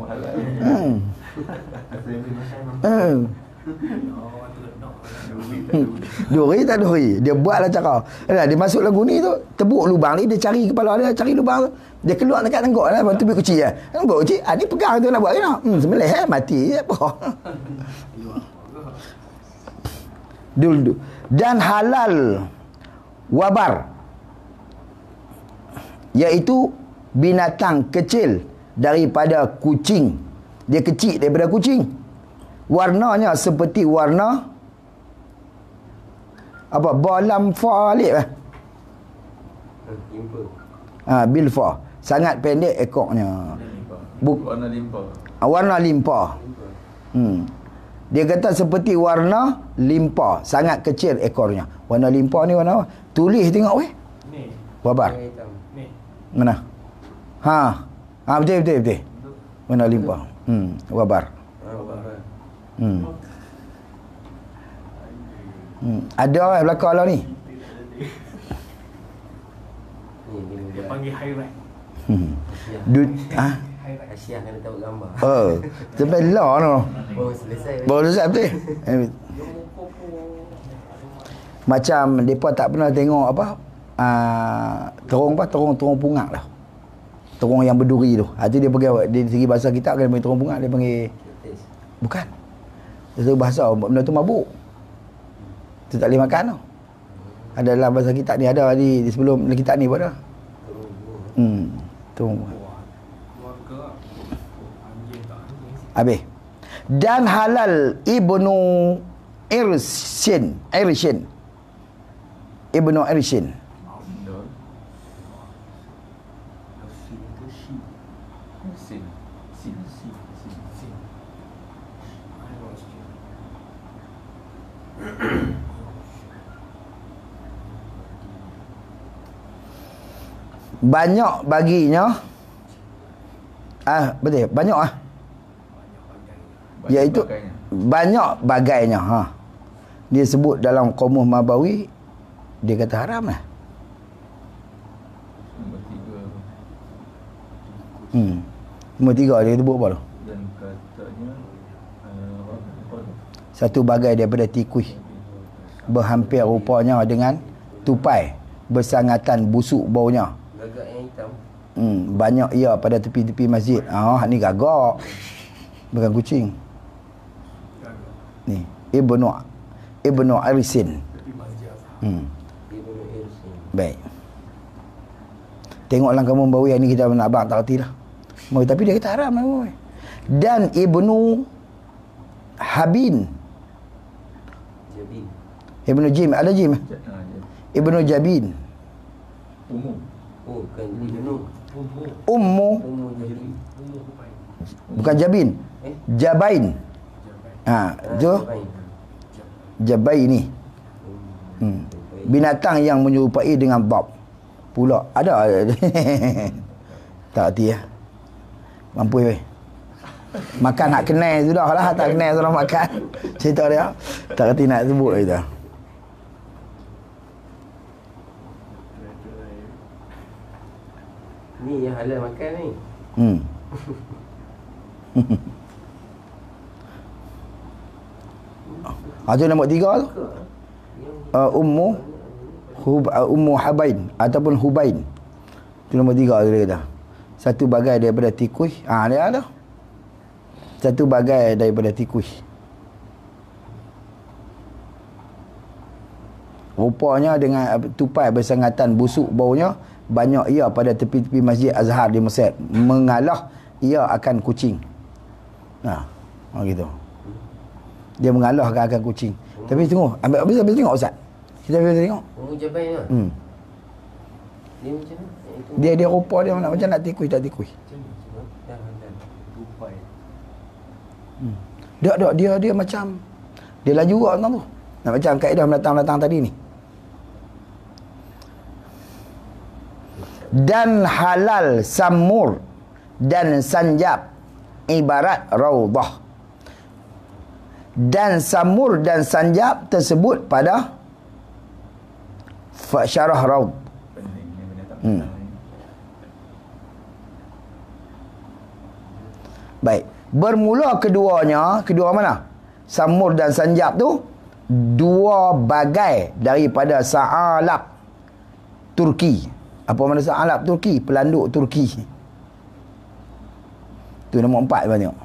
Duri tak duri. Dia buatlah cara. Dia masuk lagu ni tu, tebuk lubang ni, dia cari kepala dia, cari lubang tu. Dia keluar dekat tenggok lah, lepas tu pergi kecil lah. Tenggok kecil, ni pegang tu nak buat ke nak? Sembelih mati je apa. Dulu. Dan halal wabar, iaitu binatang kecil daripada kucing. Dia kecil daripada kucing. Warnanya seperti warna apa? Balam fa alif bilfa. Sangat pendek ekornya. Warna limpa. Warna limpa. Dia kata seperti warna limpa, sangat kecil ekornya. Warna limpa ni warna apa? Tulis tengok weh. Ni. Wabar. Ni. Mana? Betul. Warna limpa. Wabar. Ada belakang lah ni. Dia panggil high-rise. Asyik kena tahu gambar. Sampai lah tu. Baru selesai betul. Macam mereka tak pernah tengok apa, terung pungat lah. Terung yang berduri tu. Itu dia panggil, di segi bahasa kita kan panggil terung pungat, dia panggil bukan. Itu bahasa benda tu mabuk. Tu tak boleh makan tu. Ada dalam bahasa kita ni, ada di sebelum kita ni pun ada. Terung pungat. Habis. Dan halal Ibnu Irshin. Ibnu Irshin. Banyak baginya betul, banyak iaitu banyak bagainya. Dia sebut dalam Qamuh Mabawi, dia kata haram lah. Nombor 3 dia sebut apa tu? Dan katanya satu bagai daripada tikui, berhampir rupanya dengan tupai, bersangatan busuk baunya. Gagak yang hitam. Banyak ia pada tepi-tepi masjid. Ni gagak, bukan kucing. Ni Ibnu Arisin. Baik. Tengoklah kamu bawa yang ni, kita nak abang tak reti lah. Tapi dia kata haram lah. Dan Ibnu Habin. Ibnu Jim, ada Jim? Ibnu Jabin. Bukan Ibnu. Ummu. Bukan Jabin. Jabain. Tu Jabai ni. Binatang yang menyerupai dengan bab pula. Ada. Tak hati ya. Mampu weh. Makan nak kenal sudah lah. Tak kenal sudah makan. Cerita dia. Tak hati nak sebut kita. Ni yang halal makan ni. Itu nombor 3 tu. Ummu Habain ataupun Hubain. Itu nombor 3 tu dia kata. Satu bagai daripada tikui. Dia ada. Satu bagai daripada tikui. Rupanya dengan tupai bersangatan busuk baunya, banyak ia pada tepi-tepi Masjid Azhar di Mesir. Mengalah ia akan kucing. Gitu. Dia mengalahkan akan kucing. Tapi tengok, ambil tengok Ustaz. Kita boleh tengok. Jabai lah. Dia macam mana? Dia rupa dia macam nak tikui tak tikui. Dia macam dia laju juga tentang tu. Nak macam kaedah mendatang tadi ni. Dan halal samur dan sanjab ibarat raudah. Dan samur dan sanjab tersebut pada syarah raud. Baik. Bermula keduanya, kedua mana? Samur dan sanjab tu dua bagai daripada sa'alab Turki. Apa mana sa'alab Turki? Pelanduk Turki. Tu nombor 4 tuan tengok.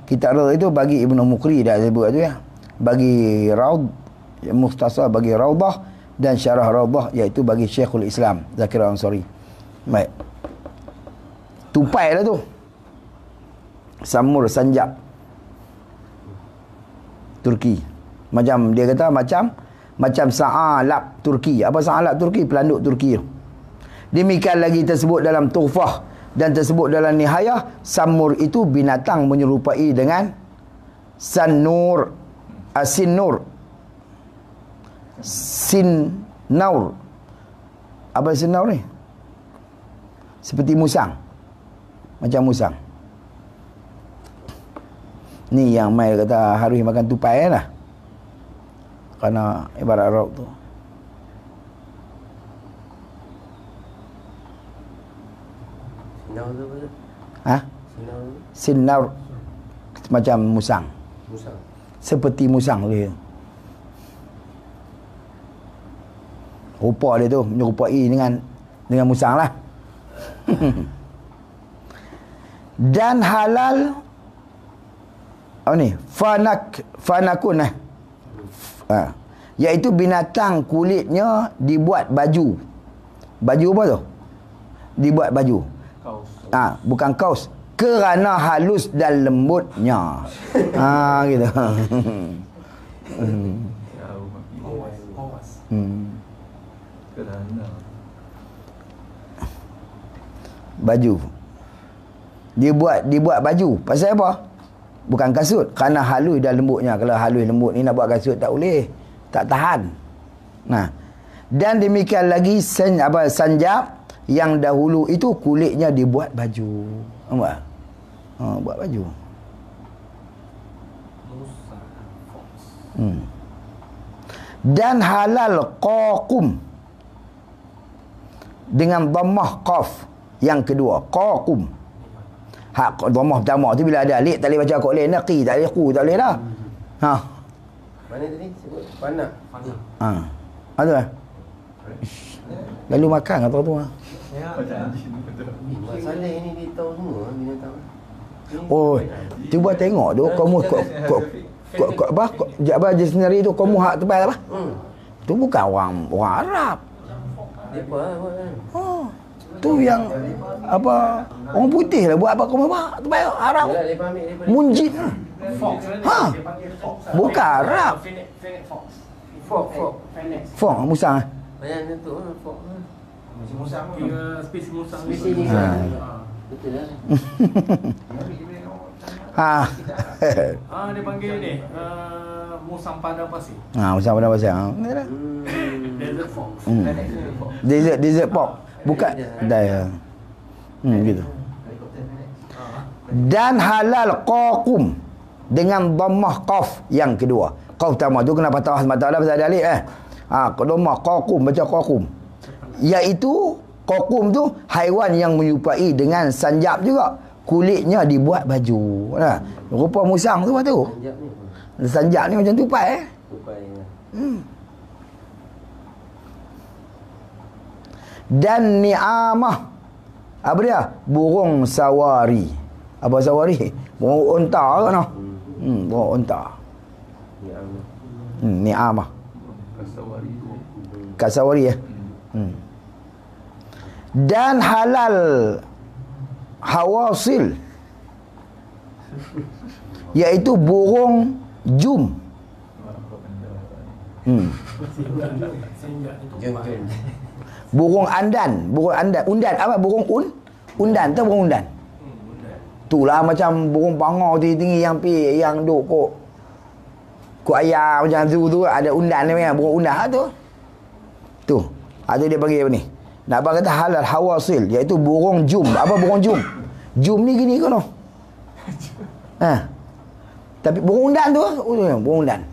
Kitab Raud itu bagi Ibnu Muqri dah sebut tu ya. Bagi Raud, mukhtasar bagi Raudah, dan syarah Raudah iaitu bagi Syekhul Islam Zakir Al-Ansari. Baik. Tupai lah tu. Samur sanjab Turki. Macam dia kata macam sa'alab Turki. Apa sa'alab Turki? Pelanduk Turki tu. Demikian lagi tersebut dalam Tuhfah dan tersebut dalam Nihayah. Samur itu binatang menyerupai dengan Sanur, Asinnur, Sinnaur. Apa Sinnaur ni? Seperti musang. Macam musang. Ni yang mai kata harus makan tupai lah. Kerana ibarat rauk tu. Sinau tu apa tu? Ha? Sinau tu? Sinnaur. Macam musang. Musang. Seperti musang dia. Rupa dia tu menyerupai dengan musang lah. Dan halal fanakun iaitu binatang kulitnya dibuat baju. Baju apa tu? Dibuat baju. Kaos. Bukan kaos, kerana halus dan lembutnya. Gitu. Kerana baju. Dia buat baju. Pasal apa? Bukan kasut, kerana halus dan lembutnya. Kalau halus lembut ni nak buat kasut tak boleh. Tak tahan. Nah. Dan demikian lagi sanjab yang dahulu itu kulitnya dibuat baju. Nampak? Buat baju. Dan halal qaqum dengan dhammah qaf yang kedua, qaqum. Hak dhammah pertama tu bila ada alif tak boleh baca kok lain, naqi tak boleh, ku tak boleh dah. Mana tadi sebut? Panak. Ada lah. Lalu makan atau tu lah. macam anjing betul. Mak Saleh ni dia tahu semua binatang. Oh, cuba tengok tu kamu apa je sendiri tu kamu hak tepat apa? Tu bukan orang Arab. Depa buat kan. Tu yang apa orang putih lah buat apa kamu buat tepat Arab. Yalah depa ambil daripada Munjid. Fox. Bukan Arab. Fox. Fong musang. Banyak tu Fox. Macam musang kira spesies musang. Spesies ni. Betul lah. Dia panggil ni musang padang pasir. Musang pada pasal. Desert fox. Desert pork. Bukan dah. Gitu. Dan halal qaqum dengan dhammah qaf yang kedua. Qaf pertama tu kena patah mata dah pasal ada alif dhammah qaqum, baca qaqum. Iaitu qaqum tu haiwan yang menyerupai dengan sanjab juga. Kulitnya dibuat baju. Rupa musang tu tu. Sanjak ni apa? Sanjab ni macam tupai Tupai. Dan ni'amah. Apa dia? Burung sawari. Apa sawari? Burung unta kan? Burung unta. Ni'amah. Kasawari ya. Dan halal hawasil, iaitu burung jum. Burung andan. Undan apa? Burung undan tu burung undan. Itulah macam burung bangau tinggi yang duk kok ayam macam tu ada undan ni, burung undan tu. Tu. Ada dia panggil apa ni? Nak abang kata halal hawasil, iaitu burung jum. Apa burung jum? Jum ni gini kono. Tapi burung undan tu, burung undan.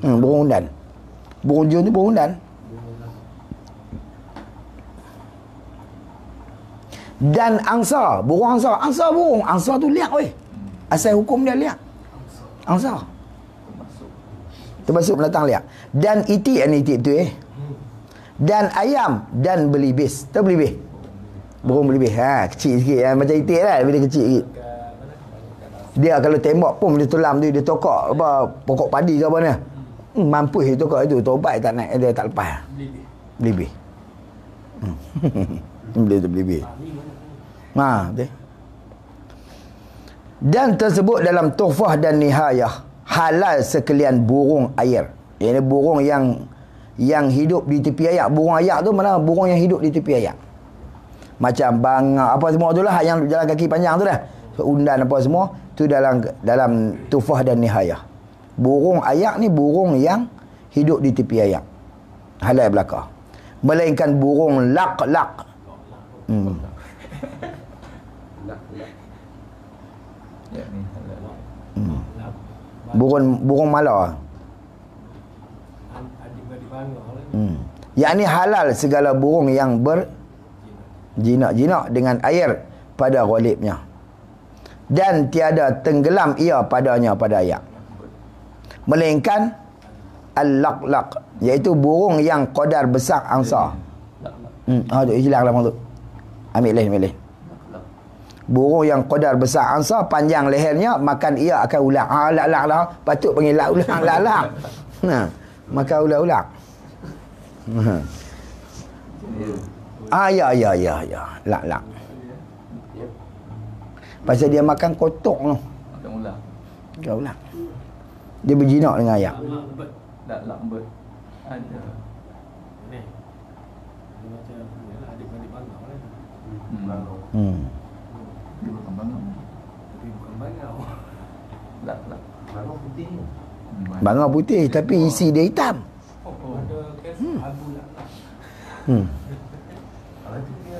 Burung undan. Burung jum tu burung undan. Dan angsa, burung angsa. Angsa burung. Angsa tu liak weh. Asal hukum dia liak. Angsa. Termasuk binatang liak. Dan itik, itik betul Dan ayam dan belibis. Tahu belibis? Burung belibis. Kecil sikit. Macam itik lah. Dia kecil sikit. Dia kalau tembak pun dia tulam tu, dia tokok apa, pokok padi ke apa ni. Mampus dia tokok itu. Tobat tak naik, dia tak lepas. Belibis. Dia tu belibis. Betul. Dan tersebut dalam Tuhfah dan Nihayah, halal sekalian burung air. Ini burung yang hidup di tepi air. Burung air tu mana? Burung yang hidup di tepi air. Macam bangau apa semua tu lah, yang jalan kaki panjang tu dah. Undan apa semua tu dalam Tuhfah dan Nihayah. Burung air ni burung yang hidup di tepi air. Halal belaka. Melainkan burung lak-lak. Burung mala. Yang ni halal segala burung yang berjinak-jinak dengan air pada ghalibnya, dan tiada tenggelam ia padanya pada air, melainkan al-laq-laq, iaitu burung yang qadar besar angsa. Tu hilang lah tu. Ambil lain. Burung yang qadar besar angsa, panjang lehernya, makan ia akan ular. Lak-lak lah. Patut panggil lak-ular. Lak-lak. Makan ular-ular. Ya. Lak-lak. Pasal dia makan kotok tu. Makan ular. Makan ular. Dia berjinak dengan ayam. Lak bird. Ada. Ni. Dia macam yalah adik-adik bangau lah. Dia bukan bangau. Tapi bukan bangau. Lak. Bangau putih ni. Bangau putih tapi isi dia hitam. Ada kes abu lah. Kalau tu dia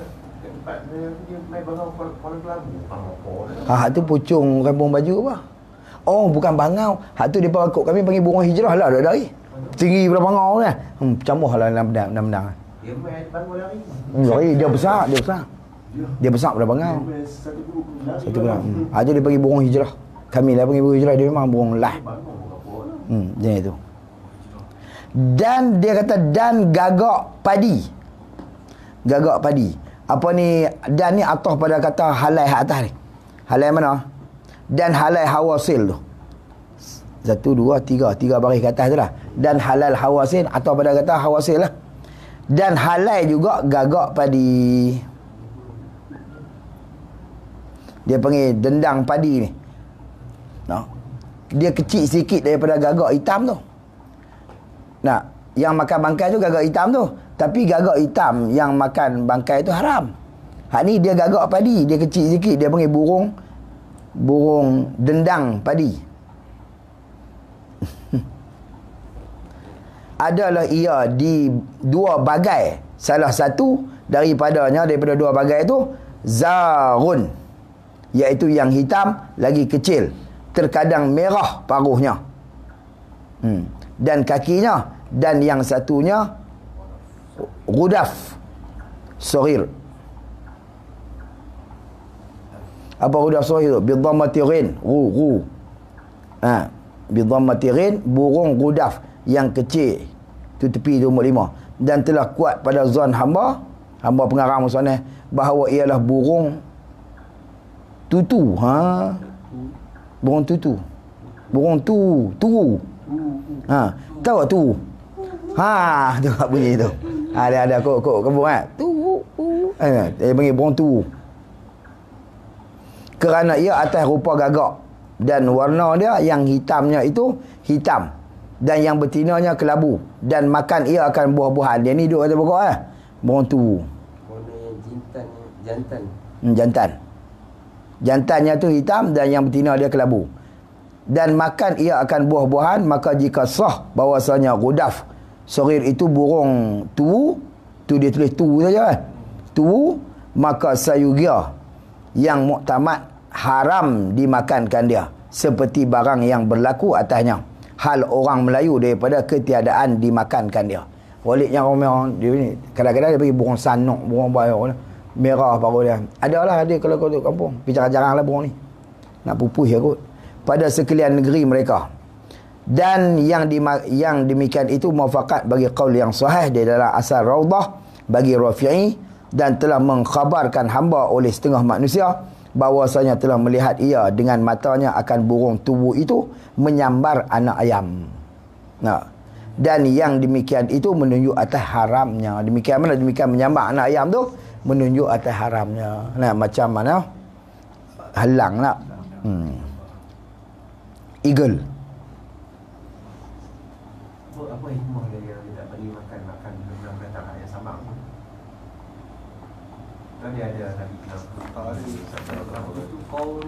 kat tempat dia main bangau Kuala Kelabur. Hak tu pucung kampung baju apa? Oh, bukan bangau. Hak tu depa kami panggil burung hijrah lah dari. Tinggi pada bangau ni. Camuh lah dalam pedang. Dia main bangau lari. Lari dia besar. Dia besar pada bangau. Satu grup lari. Satu gram. Tu dia panggil burung hijrah. Kami lah panggil burung hijrah, dia memang burung lah. Bangau apa lah. Macam itu. Dan dia kata dan gagak padi. Gagak padi. Apa ni, dan ni atas pada kata halai hak atas ni. Halai mana? Dan halai hawasil tu. 1, 2, 3 baris ke atas tu lah. Dan halal hawasil atau pada kata hawasil lah. Dan halal juga gagak padi. Dia panggil dendang padi ni. Dia kecil sikit daripada gagak hitam tu. Yang makan bangkai tu gagak hitam tu. Tapi gagak hitam yang makan bangkai tu haram. Hak ni dia gagak padi, dia kecil sikit, dia panggil burung dendang padi. Adalah ia di 2 bagai. Salah satu daripada 2 bagai tu zarun, iaitu yang hitam lagi kecil, terkadang merah paruhnya, dan kakinya, dan yang satunya rudaf sorir. Apa rudaf sorir tu? Bidhammatirin ru. Bidhammatirin, burung rudaf yang kecil tu, tepi tu umur 5, dan telah kuat pada zon hamba pengarang musannaf bahawa ialah burung tutu. Burung tutu. Burung turu. Tahu tak tu? Tu tak bunyi tu. Ada kok kebun tu. Dia panggil burung tu. Kerana ia atas rupa gagak dan warna dia yang hitamnya itu hitam dan yang betinanya kelabu, dan makan ia akan buah-buahan. Dia ni duduk atas pokok burung tu. Warna yang jantan. Jantannya tu hitam dan yang betina dia kelabu. Dan makan ia akan buah-buahan, maka jika sah bahawasanya rudaf Sorir itu burung tu dia tulis tu saja kan. Tu, maka sayugia yang muktamad haram dimakankan dia seperti barang yang berlaku atasnya. Hal orang Melayu daripada ketiadaan dimakankan dia. Waliknya orang dia ni kadang-kadang dia bagi burung sanok, burung merah baru dia. Ada kalau kau duduk kampung. Tapi jarang-jarang lah burung ni. Nak pupus ya kot. Pada sekalian negeri mereka. Dan yang demikian itu muafakat bagi qaul yang sahih di dalam asal Raudah bagi Rafi'i, dan telah mengkhabarkan hamba oleh setengah manusia bahwasanya telah melihat ia dengan matanya akan burung tubuh itu menyambar anak ayam. Nah, dan yang demikian itu menunjuk atas haramnya. Demikian mana? Demikian menyambar anak ayam tu menunjuk atas haramnya. Nah, macam mana? Halang nak. Eagle. Apa hikmah dia yang tidak bagi makan dalam kata ayam sambang tu? Kan dia ada tadi Kalau tu kau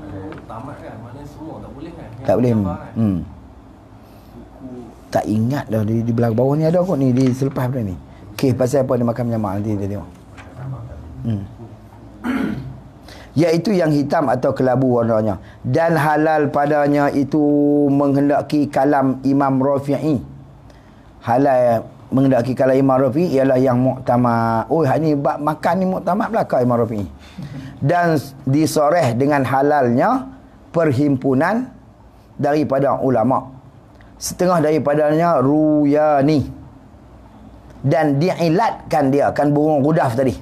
tamat kan, maknanya semua tak boleh kan? Tak boleh. Tak ingat dah di belakang bawah ni ada kot ni di selepas pada ni. Okey, pasal apa dia makan menyamak nanti kita tengok. Iaitu yang hitam atau kelabu warnanya, dan halal padanya itu menghendaki kalam Imam Rafi'i. Halal menghendaki kalam Imam Rafi'i ialah yang muktamad. Oh, hak ni bab makan ni muktamad belaka Imam Rafi'i. Dan disoreh dengan halalnya perhimpunan daripada ulama. Setengah daripadanya Ruyani, dan diilatkan dia kan burung rudaf tadi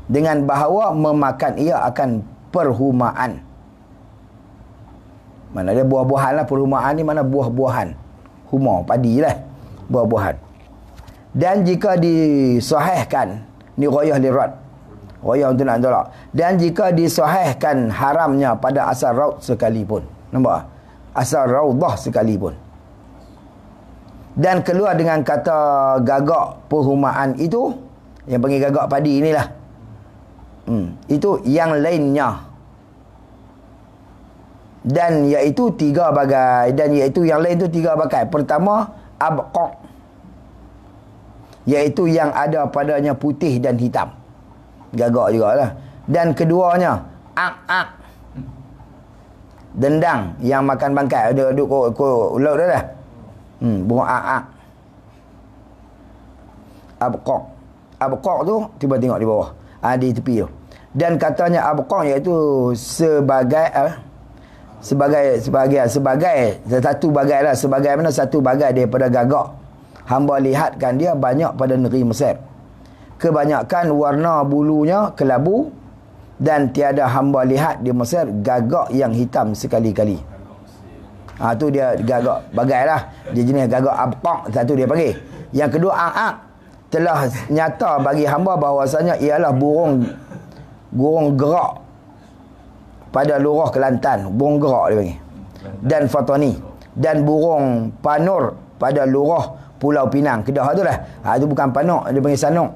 dengan bahawa memakan ia akan perhumaan. Mana dia buah-buahan lah. Perhumaan ni mana buah-buahan, huma padi lah, buah-buahan. Dan jika disahihkan ni rayah lirat, rayah untuk nak tolak, dan jika disahihkan haramnya pada asal raud sekalipun, nampak asal Raudah sekalipun, dan keluar dengan kata gagak perhumaan itu, yang panggil gagak padi inilah, itu yang lainnya, dan iaitu tiga bagai, dan iaitu yang lain itu tiga bagai. Pertama abqaq, iaitu yang ada padanya putih dan hitam, gagak jugalah. Dan keduanya ak-ak, dendang yang makan bangkai, ada duduk laut dah. Burung ak-ak. Abqaq tu cuba tengok di bawah. Di tepi tu. Dan katanya abqaq iaitu sebagai satu bagai lah, sebagai mana satu bagai daripada gagak. Hamba lihatkan dia banyak pada negeri Mesir. Kebanyakan warna bulunya kelabu, dan tiada hamba lihat di Mesir gagak yang hitam sekali-kali. Tu dia gagak bagai lah. Dia jenis gagak abqaq, satu dia panggil. Yang kedua ak-ak, telah nyata bagi hamba bahawasanya ialah burung gerak pada lurah Kelantan, burung gerak dia panggil. Dan fatani, dan burung panur pada lurah Pulau Pinang, Kedah tu lah. Itu bukan panuk, dia panggil sanuk.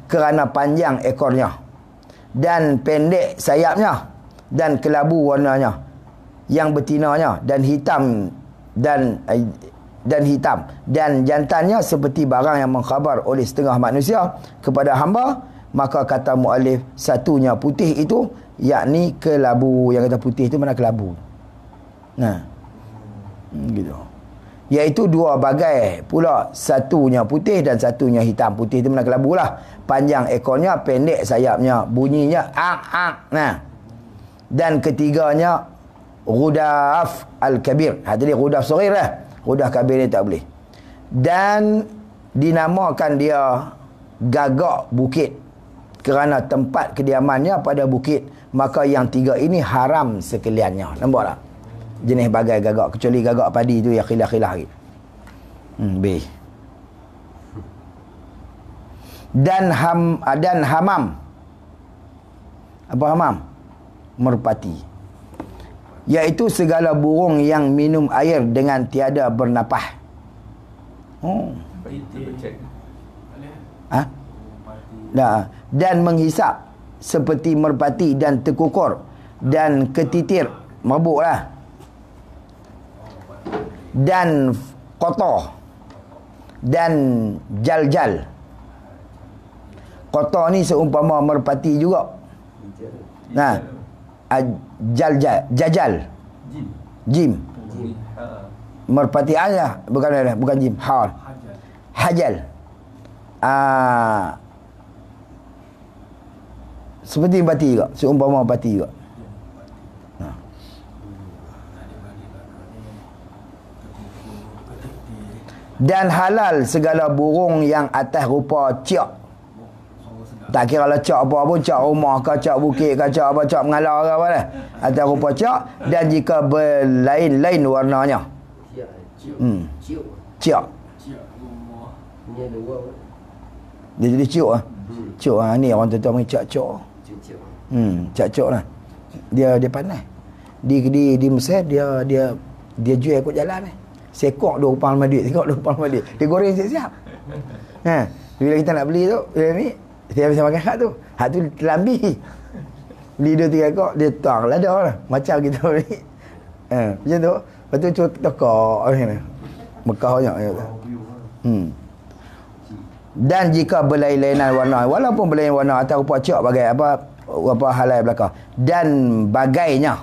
Kerana panjang ekornya dan pendek sayapnya, dan kelabu warnanya yang betinanya, dan hitam dan jantannya seperti barang yang mengkhabar oleh setengah manusia kepada hamba. Maka kata muallif, satunya putih itu yakni kelabu. Yang kata putih itu mana kelabu. Nah, gitu. Iaitu dua bagai pula, satunya putih dan satunya hitam. Putih itu mana kelabu lah. Panjang ekornya, pendek sayapnya, bunyinya ak-ak. Nah, dan ketiganya Rudaf al-Kabir. Tadi Rudaf Sorir lah. Rudaf Kabir ni tak boleh. Dan dinamakan dia gagak bukit kerana tempat kediamannya pada bukit. Maka yang tiga ini haram sekaliannya. Nampak tak? Jenis bagai gagak, kecuali gagak padi tu yang khilah-khilah lagi. B. Dan hamam. Apa hamam? Merpati. Iaitu segala burung yang minum air dengan tiada bernapah. Dan menghisap seperti merpati dan tekukur dan ketitir, mabuk lah. Dan qata dan jaljal. Qata ni seumpama merpati juga. Nah, jaljal, jajal, jim. Merpati aja, bukan jim, ha. Hajal. Seperti bati juga, seumpama bati juga. Dan halal segala burung yang atas rupa ciak. Tak kira lah ciak apa pun, ciak rumah ke, ciak bukit ke, ciak apa, ciak mengalar ke apa dah. Atas rupa ciak, dan jika berlain-lain warnanya. Ciak. Ni ada wak. Dia jadi ciuk lah. Ciuk lah. Ni orang tua-tua panggil ciak-ciak. Ciak-ciak lah. Dia pandai. Di Mesir dia jual ikut jalan ni. Sekok 2 rupang 5 duit, sekok 2 rupang 5 duit. Dia goreng siap-siap. Bila kita nak beli tu, bila ni dia bisa makan hak tu. Hak tu terlambi. Beli 2-3 ekor, dia tuang lada lah. Macam kita ni. Macam tu. Lepas tu cuba tokok ni. Mekah banyak. Dan jika berlain-lainan warna, walaupun berlain warna atau rupa ciak bagai apa halai belakang, dan bagainya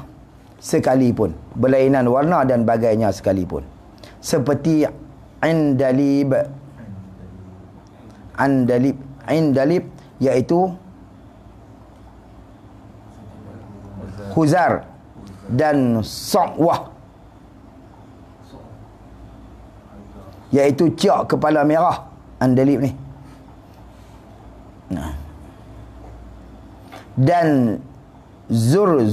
sekalipun, berlainan warna dan bagainya sekalipun, seperti indalib iaitu khuzar dan sa'wah, iaitu ciak kepala merah. Andalib ni. Dan zur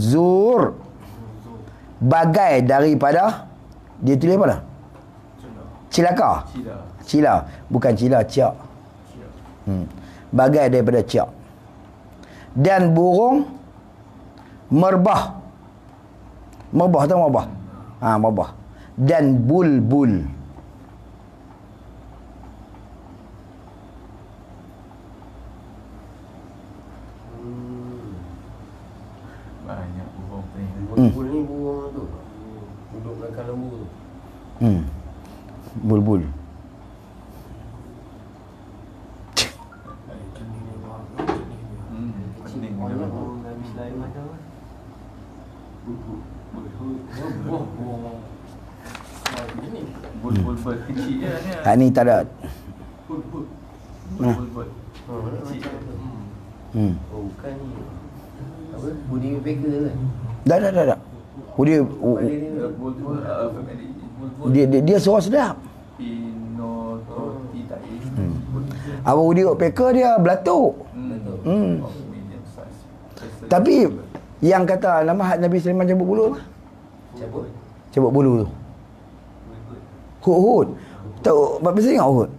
bagai daripada, dia tulis apa dah? Cilaka. Cila. Bukan cila, ciak. Bagai daripada ciak. Dan burung merbah. Merbah tahu merbah? Merbah. Dan bulbul. Banyak burung ni. Bulbul ni burung tu. Duduk belakang lembu tu. Bulbul. Pening Banyak dia. orang habis lain macam mana? Bulbul bird kecil je ni. Hak ni tak ada. Bulbul bird. Macam tu. Oh, bukan ni. Apa? Budi Baker kan? Dah. Dia Bulbul family. dia suara sedap. Pinototitae. Abang Udi Peka dia belatuk. Medium size. Tapi yang kata nama Nabi Sulaiman cabut bulu apa? Cabut bulu tu. Hud. Tahu berapa ingat Hud?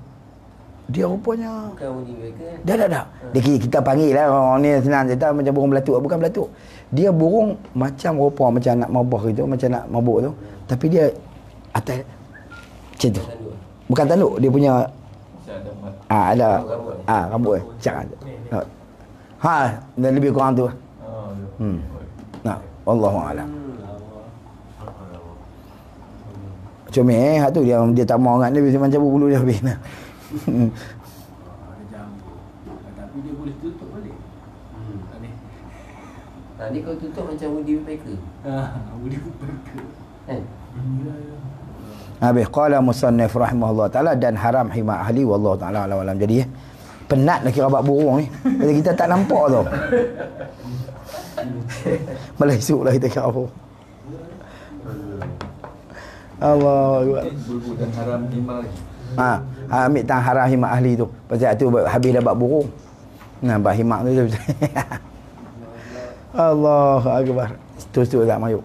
Dia rupanya Bukan Budi Baker. dah. Dia kita panggil lah orang ni senang cerita macam burung belatuk. Bukan belatuk. Dia burung macam rupa macam nak mabah gitu, macam nak mabuk tu. Tapi dia atas macam tu. Bukan tanduk, dia punya ada rambut cak. Dan lebih kurang tu. Wallahu a'lam. Comel hak tu dia tamak orang dia macam cabut bulu dia habis. Ada jambu. Tapi dia boleh tutup balik. Ni kau tutup macam Budi Baker. Budi Baker. Kan? Habis qala musannif rahimahullah taala, dan haram hima ahli wallahu taala alam. Jadi penat nak kira bab burung ni. Jadi kita tak nampak tau. Malah esok lah kita kira apa. Allah. Bulbul dan haram hima lagi. Ambil tang haram hima ahli tu. Pasal tu habis dah bab burung. Bab hima tu. Allahu akbar. Terus tak mayuk.